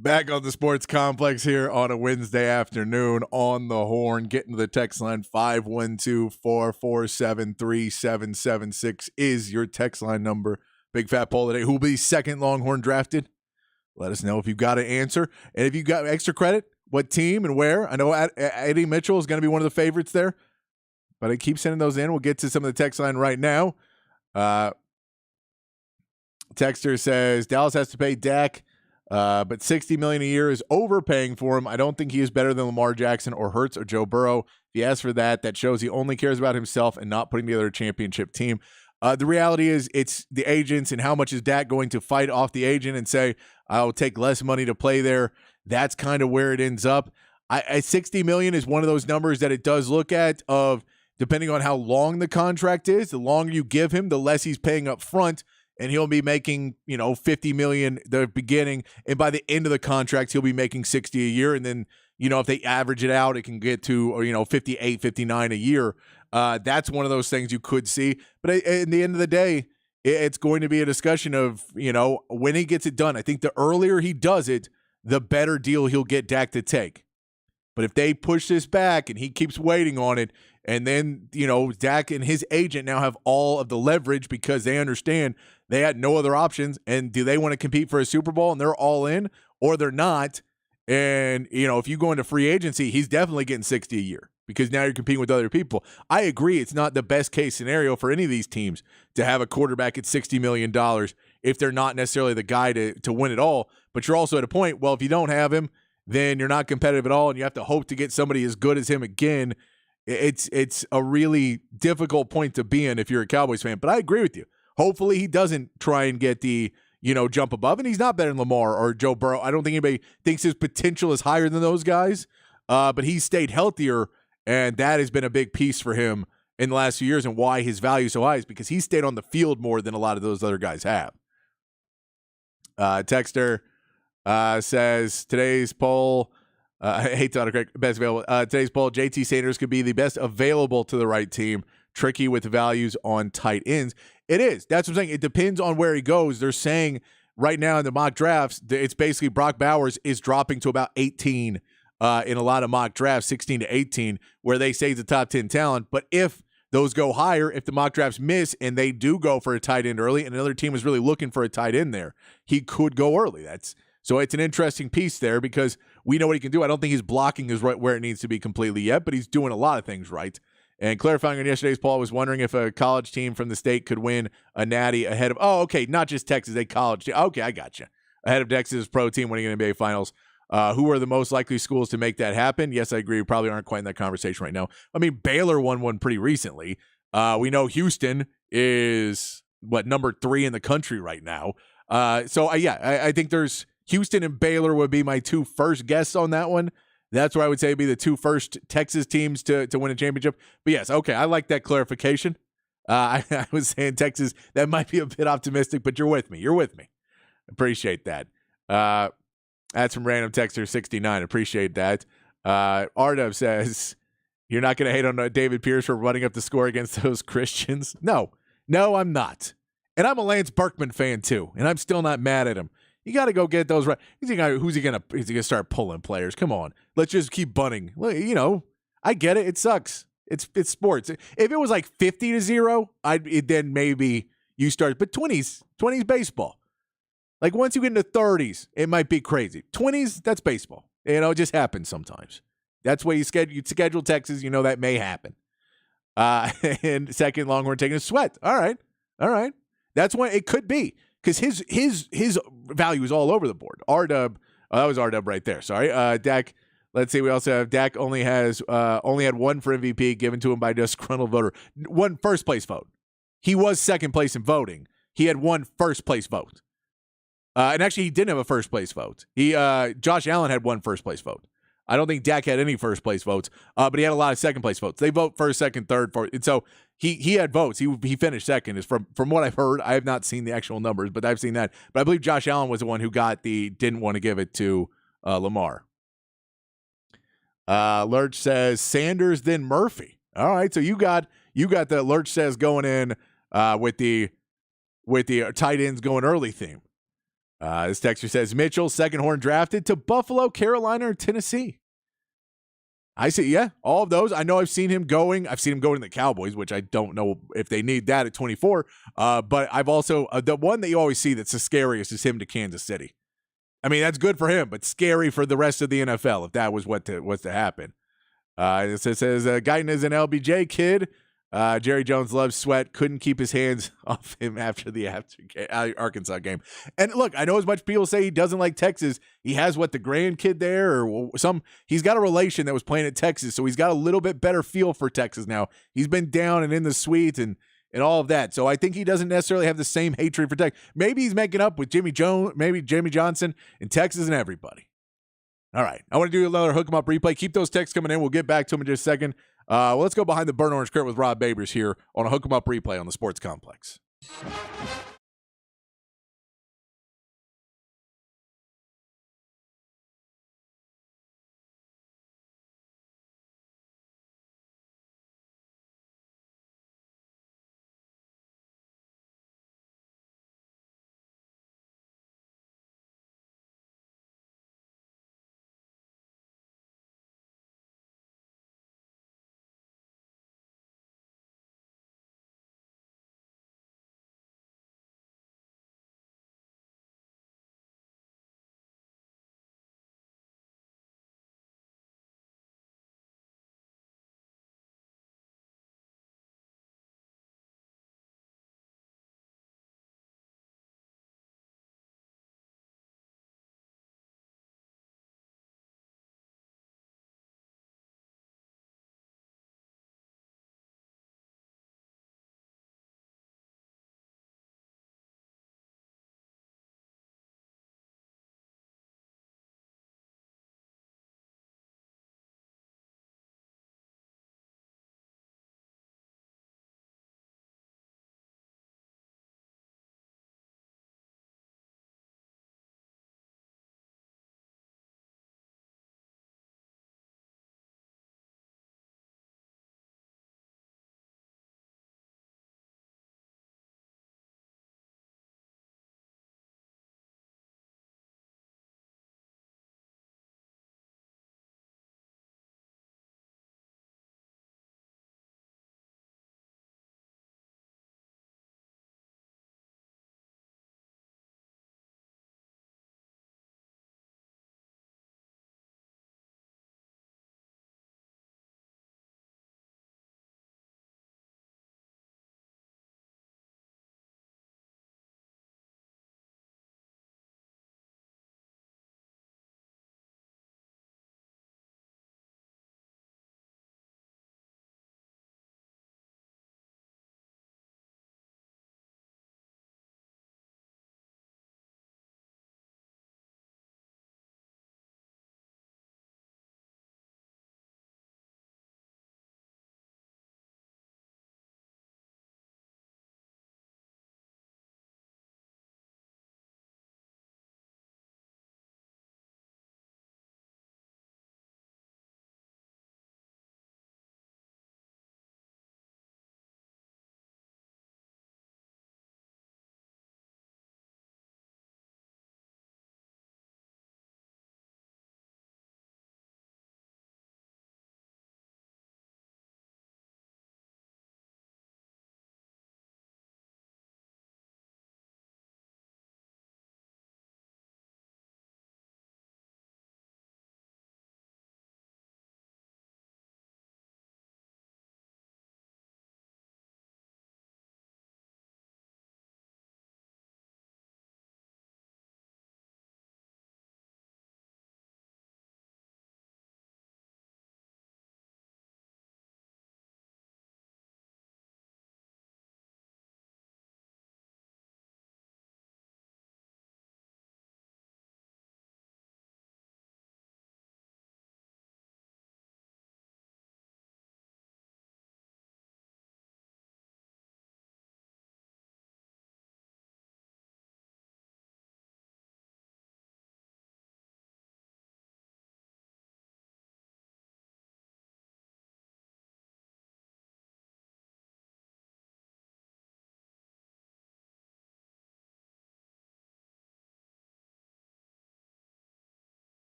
Back on the Sports Complex here on a Wednesday afternoon on the Horn. Getting to the text line 512-447-3776 is your text line number. Big fat poll today. Who will be second Longhorn drafted? Let us know if you've got an answer. And if you've got extra credit, what team and where. I know Eddie Mitchell is going to be one of the favorites there. But I keep sending those in. We'll get to some of the text line right now. Texter says, Dallas has to pay Dak. But $60 million a year is overpaying for him. I don't think he is better than Lamar Jackson or Hurts or Joe Burrow. If he asks for that, that shows he only cares about himself and not putting together a championship team. The reality is it's the agents and how much is Dak going to fight off the agent and say, I'll take less money to play there. That's kind of where it ends up. $60 million is one of those numbers that it does look at of depending on how long the contract is, the longer you give him, the less he's paying up front. And he'll be making, $50 million the beginning. And by the end of the contract, he'll be making $60 a year. And then, if they average it out, it can get to, 58, 59 a year. That's one of those things you could see. But at the end of the day, it's going to be a discussion of, when he gets it done. I think the earlier he does it, the better deal he'll get Dak to take. But if they push this back and he keeps waiting on it, and then, Dak and his agent now have all of the leverage because they understand they had no other options. And do they want to compete for a Super Bowl and they're all in, or they're not? And, if you go into free agency, he's definitely getting 60 a year because now you're competing with other people. I agree. It's not the best case scenario for any of these teams to have a quarterback at $60 million if they're not necessarily the guy to win it all. But you're also at a point, well, if you don't have him, then you're not competitive at all. And you have to hope to get somebody as good as him again. It's a really difficult point to be in if you're a Cowboys fan. But I agree with you. Hopefully he doesn't try and get the, jump above. And he's not better than Lamar or Joe Burrow. I don't think anybody thinks his potential is higher than those guys. But he's stayed healthier, and that has been a big piece for him in the last few years, and why his value is so high is because he stayed on the field more than a lot of those other guys have. Texter says, today's poll, I hate to autocorrect, best available. Today's poll, JT Sanders could be the best available to the right team. Tricky with the values on tight ends. It is. That's what I'm saying. It depends on where he goes. They're saying right now in the mock drafts, it's basically Brock Bowers is dropping to about 18 in a lot of mock drafts, 16 to 18, where they say he's a top 10 talent. But if those go higher, if the mock drafts miss and they do go for a tight end early and another team is really looking for a tight end there, he could go early. So it's an interesting piece there because we know what he can do. I don't think his blocking is right where it needs to be completely yet, but he's doing a lot of things right. And clarifying on yesterday's poll, I was wondering if a college team from the state could win a natty ahead of, not just Texas, a college team. Okay, I got you. Ahead of Texas pro team winning an NBA Finals. Who are the most likely schools to make that happen? Yes, I agree. We probably aren't quite in that conversation right now. I mean, Baylor won one pretty recently. We know Houston is, number 3 in the country right now. I think there's Houston and Baylor would be my two first guesses on that one. That's where I would say it'd be the two first Texas teams to win a championship. But yes, okay, I like that clarification. I was saying Texas, that might be a bit optimistic, but you're with me. Appreciate that. That's from random texter 69. Appreciate that. Ardub says, you're not going to hate on David Pierce for running up the score against those Christians? No, I'm not. And I'm a Lance Berkman fan too, and I'm still not mad at him. You got to go get those right. Who's he going to start pulling players? Come on. Let's just keep bunting. I get it. It sucks. It's sports. If it was like 50-0, then maybe you start. But 20s baseball. Like once you get into 30s, it might be crazy. 20s, that's baseball. It just happens sometimes. That's why you schedule Texas. That may happen. And second Longhorn taking a sweat. All right. That's when it could be. Because his value is all over the board. RW, that was RW right there. Sorry. Dak, let's see. We also have Dak only had one for MVP given to him by a disgruntled voter. One first place vote. He was second place in voting. He had one first place vote. And actually, he didn't have a first place vote. Josh Allen had one first place vote. I don't think Dak had any first place votes, but he had a lot of second place votes. They vote first, second, third, fourth. And so he had votes. He finished second. Is from what I've heard. I have not seen the actual numbers, but I've seen that. But I believe Josh Allen was the one who didn't want to give it to Lamar. Lurch says Sanders, then Murphy. All right, so you got the Lurch says going in with the tight ends going early theme. This texter says Mitchell, second horn drafted to Buffalo, Carolina, or Tennessee. I say, yeah, all of those. I know I've seen him going. I've seen him going to the Cowboys, which I don't know if they need that at 24. But I've also, the one that you always see that's the scariest is him to Kansas City. I mean, that's good for him, but scary for the rest of the NFL if that was what to happen. It says Guyton is an LBJ kid. Jerry Jones loves Sweat. Couldn't keep his hands off him after the Arkansas game. And look, I know as much people say he doesn't like Texas. He has the grandkid there or he's got a relation that was playing at Texas. So he's got a little bit better feel for Texas now. He's been down and in the suite and all of that. So I think he doesn't necessarily have the same hatred for Texas. Maybe he's making up with Jimmy Johnson in Texas and everybody. All right. I want to do another Hook 'em Up replay. Keep those texts coming in. We'll get back to them in just a second. Let's go behind the burnt orange curtain with Rob Babers here on a Hook 'em Up replay on the Sports Complex.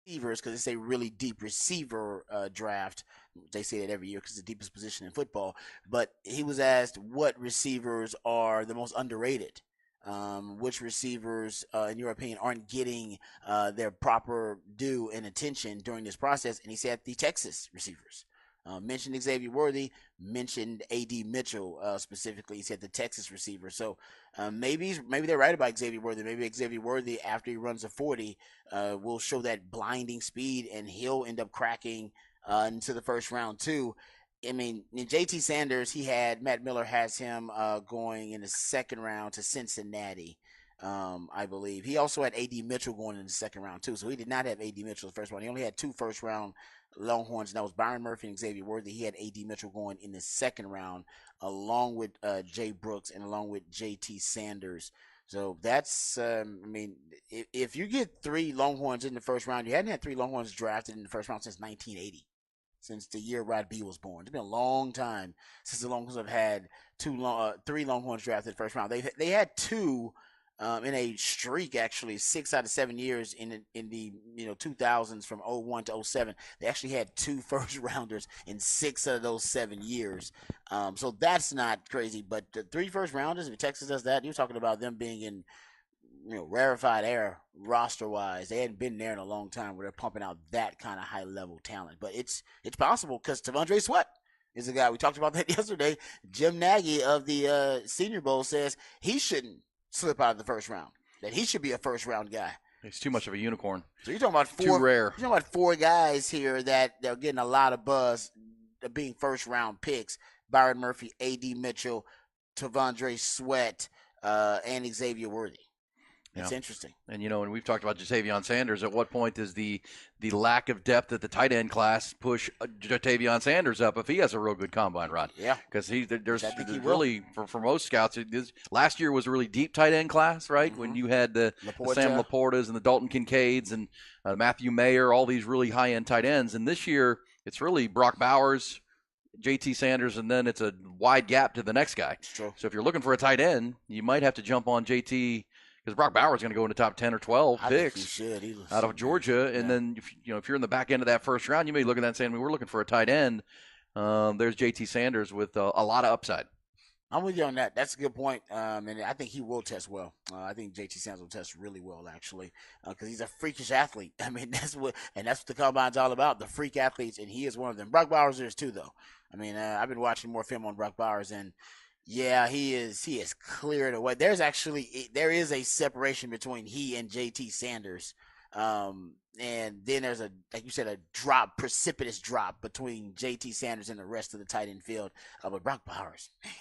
receivers, because it's a really deep receiver draft. They say that every year because it's the deepest position in football. But he was asked what receivers are the most underrated. Which receivers, in your opinion, aren't getting their proper due and attention during this process? And he said the Texas receivers. Mentioned Xavier Worthy, mentioned A.D. Mitchell specifically. He said the Texas receiver. So maybe they're right about Xavier Worthy. Maybe Xavier Worthy, after he runs a 40, will show that blinding speed, and he'll end up cracking into the first round too. I mean, in J.T. Sanders, Matt Miller has him going in the second round to Cincinnati, I believe. He also had A.D. Mitchell going in the second round too. So he did not have A.D. Mitchell the first round. He only had 2 first round Longhorns, and that was Byron Murphy and Xavier Worthy. He had A.D. Mitchell going in the second round, along with Jay Brooks and along with J.T. Sanders. So that's, if you get 3 Longhorns in the first round, you hadn't had 3 Longhorns drafted in the first round since 1980, since the year Rod B was born. It's been a long time since the Longhorns have had 3 Longhorns drafted in the first round. They had 2 in a streak, actually, 6 out of 7 years in the 2000s from 01 to 07. They actually had 2 first rounders in 6 of those 7 years. So that's not crazy. But the 3 first rounders, if Texas does that, you're talking about them being in rarefied air roster wise. They hadn't been there in a long time where they're pumping out that kind of high level talent. But it's possible because T'Vondre Sweat is a guy. We talked about that yesterday. Jim Nagy of the Senior Bowl says he shouldn't slip out of the first round, that he should be a first round guy. He's too much of a unicorn. So you're talking about 4 too rare. You're talking about 4 guys here that they're getting a lot of buzz being first round picks. Byron Murphy, A.D. Mitchell, T'Vondre Sweat, and Xavier Worthy. It's interesting. And, and we've talked about Ja'Tavion Sanders. At what point does the lack of depth at the tight end class push Ja'Tavion Sanders up if he has a real good combine run? Yeah. Because there's really, for most scouts, last year was a really deep tight end class, right? Mm-hmm. When you had the Sam Laportas and the Dalton Kincaids and Matthew Mayer, all these really high-end tight ends. And this year, it's really Brock Bowers, J.T. Sanders, and then it's a wide gap to the next guy. True. So if you're looking for a tight end, you might have to jump on J.T., because Brock Bowers is going to go in the top 10 or 12 picks out of Georgia. And then, if you're in the back end of that first round, you may look at that and say, we're looking for a tight end. There's J.T. Sanders with a lot of upside. I'm with you on that. That's a good point. And I think he will test well. I think J.T. Sanders will test really well, actually, because he's a freakish athlete. I mean, that's what the combine's all about, the freak athletes, and he is one of them. Brock Bowers is too, though. I mean, I've been watching more film on Brock Bowers, and yeah, he is cleared away. There is a separation between he and J.T. Sanders. And then there's like you said, precipitous drop between J.T. Sanders and the rest of the tight end field. But Brock Bowers, man,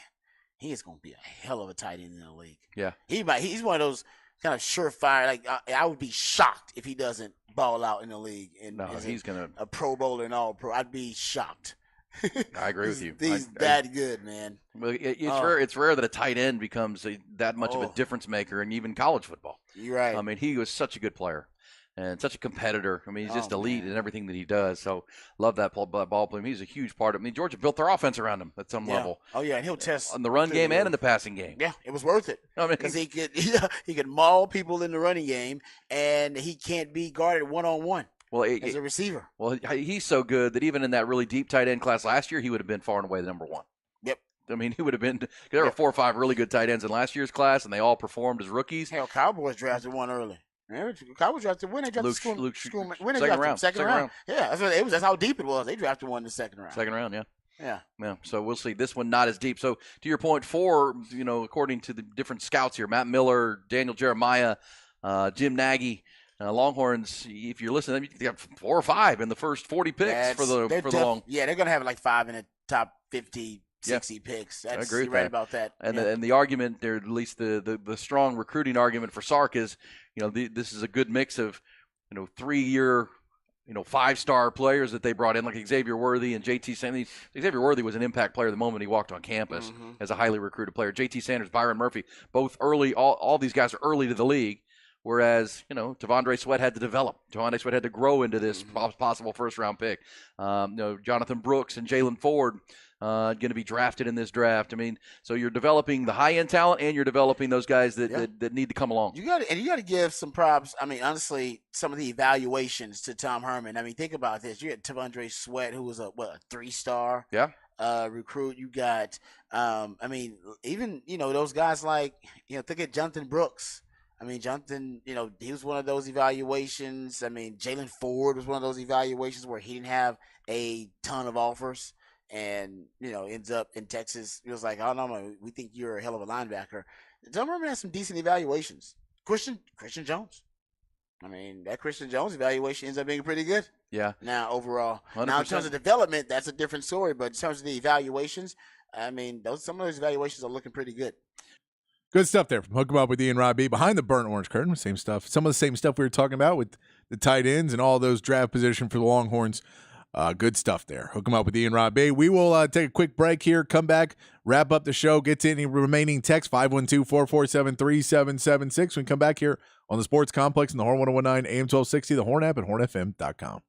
he is going to be a hell of a tight end in the league. Yeah. He's one of those kind of surefire, like I would be shocked if he doesn't ball out in the league. And he's going to a Pro Bowler and all pro. I'd be shocked. I agree with you. He's that good, man. Well, it's rare that a tight end becomes that much of a difference maker in even college football. You're right. I mean, he was such a good player and such a competitor. I mean, he's just elite in everything that he does. So love that ball play. He's a huge part of it. I mean, Georgia built their offense around him at some level. Oh yeah, and he'll test on the run game and in the passing game. Yeah, it was worth it. I mean, because he could maul people in the running game, and he can't be guarded 1-on-1. Well, as a receiver. Well, he's so good that even in that really deep tight end class last year, he would have been far and away the number 1. Yep. I mean, he would have been – there were 4 or 5 really good tight ends in last year's class, and they all performed as rookies. Hell, Cowboys drafted one early. Cowboys drafted when they drafted second round. Yeah, that's how deep it was. They drafted one in the second round. Second round, yeah. Yeah. So we'll see. This one not as deep. So to your point, 4, according to the different scouts here, Matt Miller, Daniel Jeremiah, Jim Nagy – Longhorns, if you're listening, you got 4 or 5 in the first 40 picks for the long. Yeah, they're going to have like 5 in the top 50, 60 picks. I agree with you're right about that. And the argument there, at least the strong recruiting argument for Sark is, this is a good mix of, 3-year, 5-star players that they brought in, like Xavier Worthy and J.T. Sanders. Xavier Worthy was an impact player the moment he walked on campus as a highly recruited player. J.T. Sanders, Byron Murphy, both early. All these guys are early to the league. Whereas, T'Vondre Sweat had to develop. T'Vondre Sweat had to grow into this possible first-round pick. Jonathan Brooks and Jalen Ford going to be drafted in this draft. I mean, so you're developing the high-end talent and you're developing those guys that need to come along. You got to give some props. I mean, honestly, some of the evaluations to Tom Herman. I mean, think about this. You had T'Vondre Sweat, who was a 3-star recruit. You got, even those guys like think of Jonathan Brooks. I mean, Jonathan, he was one of those evaluations. I mean, Jalen Ford was one of those evaluations where he didn't have a ton of offers and, ends up in Texas. He was like, oh, no, we think you're a hell of a linebacker. Tom Herman has some decent evaluations. Christian Jones. I mean, that Christian Jones evaluation ends up being pretty good. Yeah. Now, overall. 100%. Now, in terms of development, that's a different story. But in terms of the evaluations, I mean, some of those evaluations are looking pretty good. Good stuff there from Hook 'em Up with Ian Rob B. Behind the burnt orange curtain, same stuff. Some of the same stuff we were talking about with the tight ends and all those draft position for the Longhorns. Good stuff there. Hook 'em Up with Ian Rob B. We will take a quick break here, come back, wrap up the show, get to any remaining text, 512-447-3776. We come back here on the Sports Complex in the Horn 1019 AM 1260, the Horn app, and hornfm.com.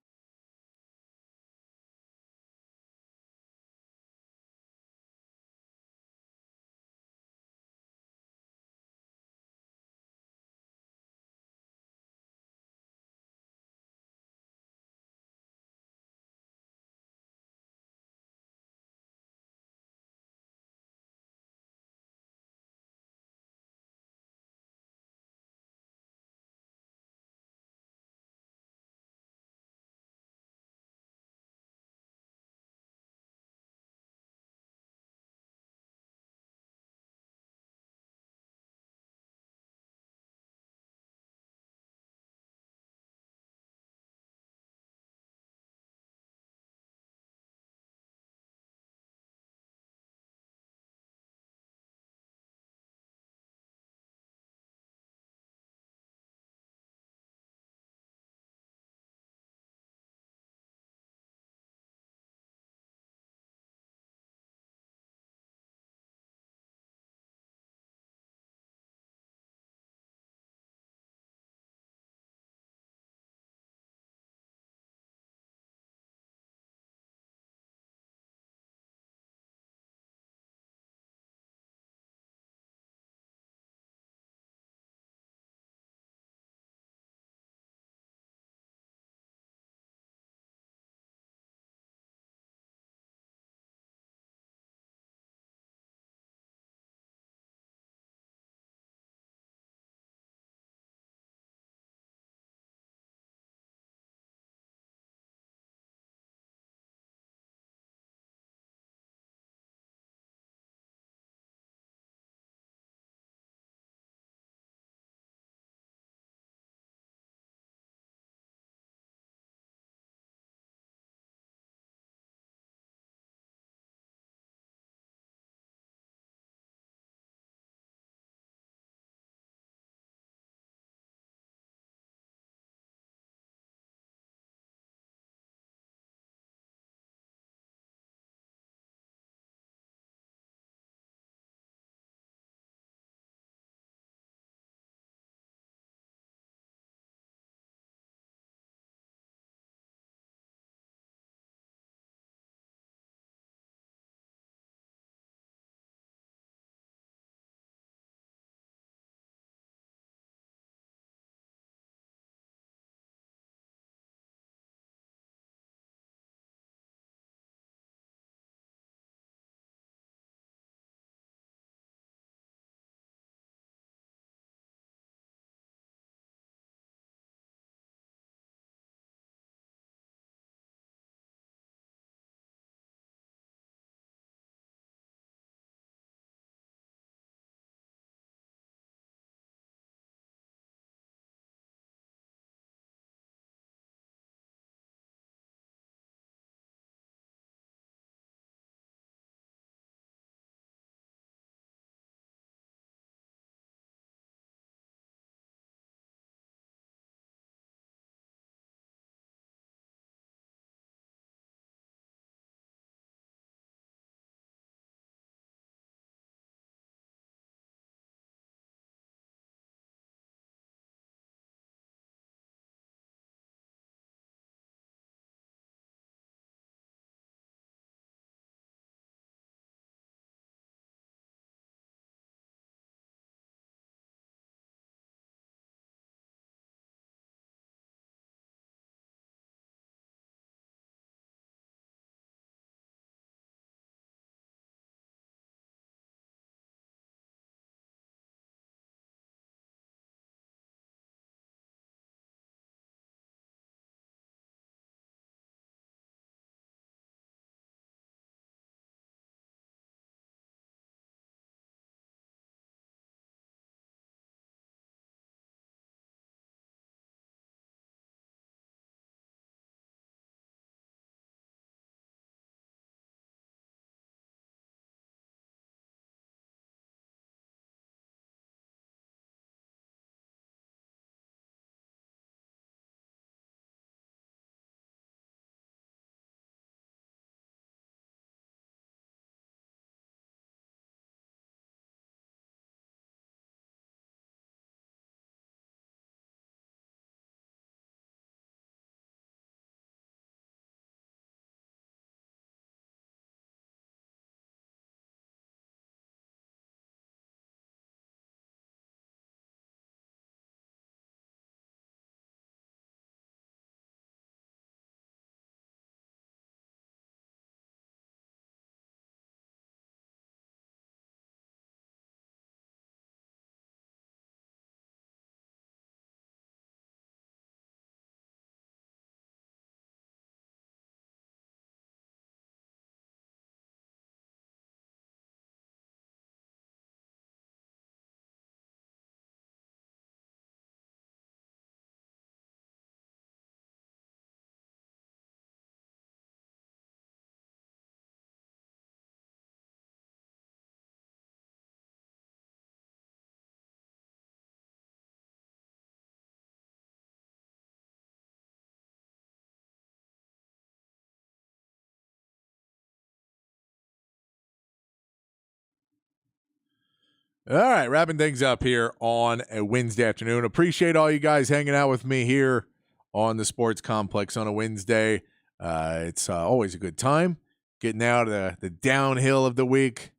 All right, wrapping things up here on a Wednesday afternoon. Appreciate all you guys hanging out with me here on the Sports Complex on a Wednesday. It's always a good time getting out of the downhill of the week,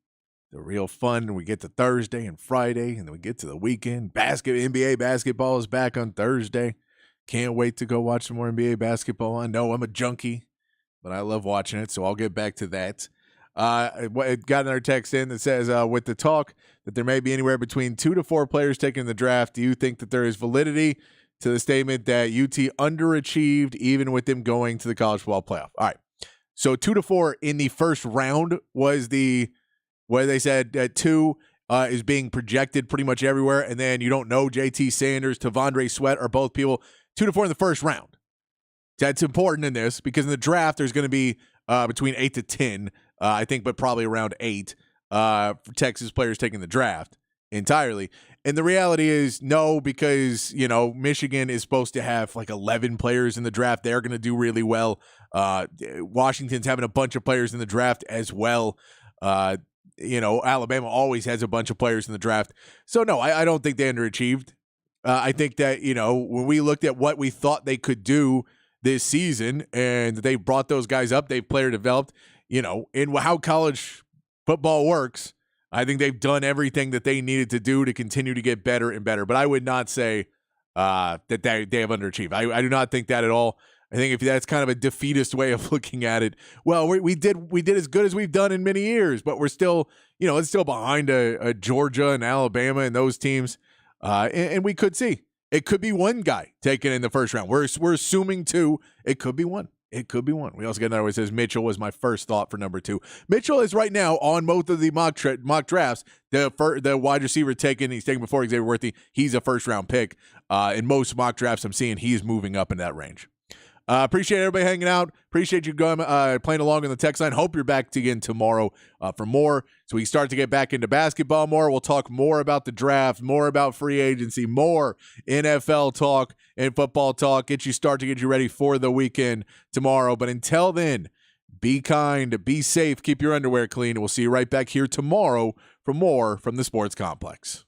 the real fun. We get to Thursday and Friday, and then we get to the weekend. NBA basketball is back on Thursday. Can't wait to go watch some more NBA basketball. I know I'm a junkie, but I love watching it, so I'll get back to that. It got another text in that says, with the talk that there may be anywhere between 2 to 4 players taken in the draft, do you think that there is validity to the statement that UT underachieved even with them going to the college football playoff? All right. So 2 to 4 in the first round was where they said that 2 is being projected pretty much everywhere. And then you don't know JT Sanders, Tavondre Sweat are both people 2 to 4 in the first round. That's important in this because in the draft, there's going to be between 8 to 10, I think, but probably around 8 for Texas players taking the draft entirely. And the reality is no, because, Michigan is supposed to have like 11 players in the draft. They're going to do really well. Washington's having a bunch of players in the draft as well. Alabama always has a bunch of players in the draft. So, no, I don't think they underachieved. I think that, when we looked at what we thought they could do this season and they brought those guys up, they've player developed, in how college football works, I think they've done everything that they needed to do to continue to get better and better. But I would not say that they have underachieved. I do not think that at all. I think if that's kind of a defeatist way of looking at it, well, we did as good as we've done in many years, but we're still, it's still behind a Georgia and Alabama and those teams. And we could see it could be one guy taken in the first round. We're assuming 2. It could be one. It could be one. We also get another one that says Mitchell was my first thought for number 2. Mitchell is right now on both of the mock drafts. The wide receiver taken, he's taken before Xavier Worthy. He's a first round pick. In most mock drafts I'm seeing, he's moving up in that range. Appreciate everybody hanging out. Appreciate you going playing along in the text line. Hope you're back again tomorrow for more. So we start to get back into basketball more. We'll talk more about the draft, more about free agency, more NFL talk and football talk. Get you ready for the weekend tomorrow. But until then, be kind, be safe, keep your underwear clean. We'll see you right back here tomorrow for more from the Sports Complex.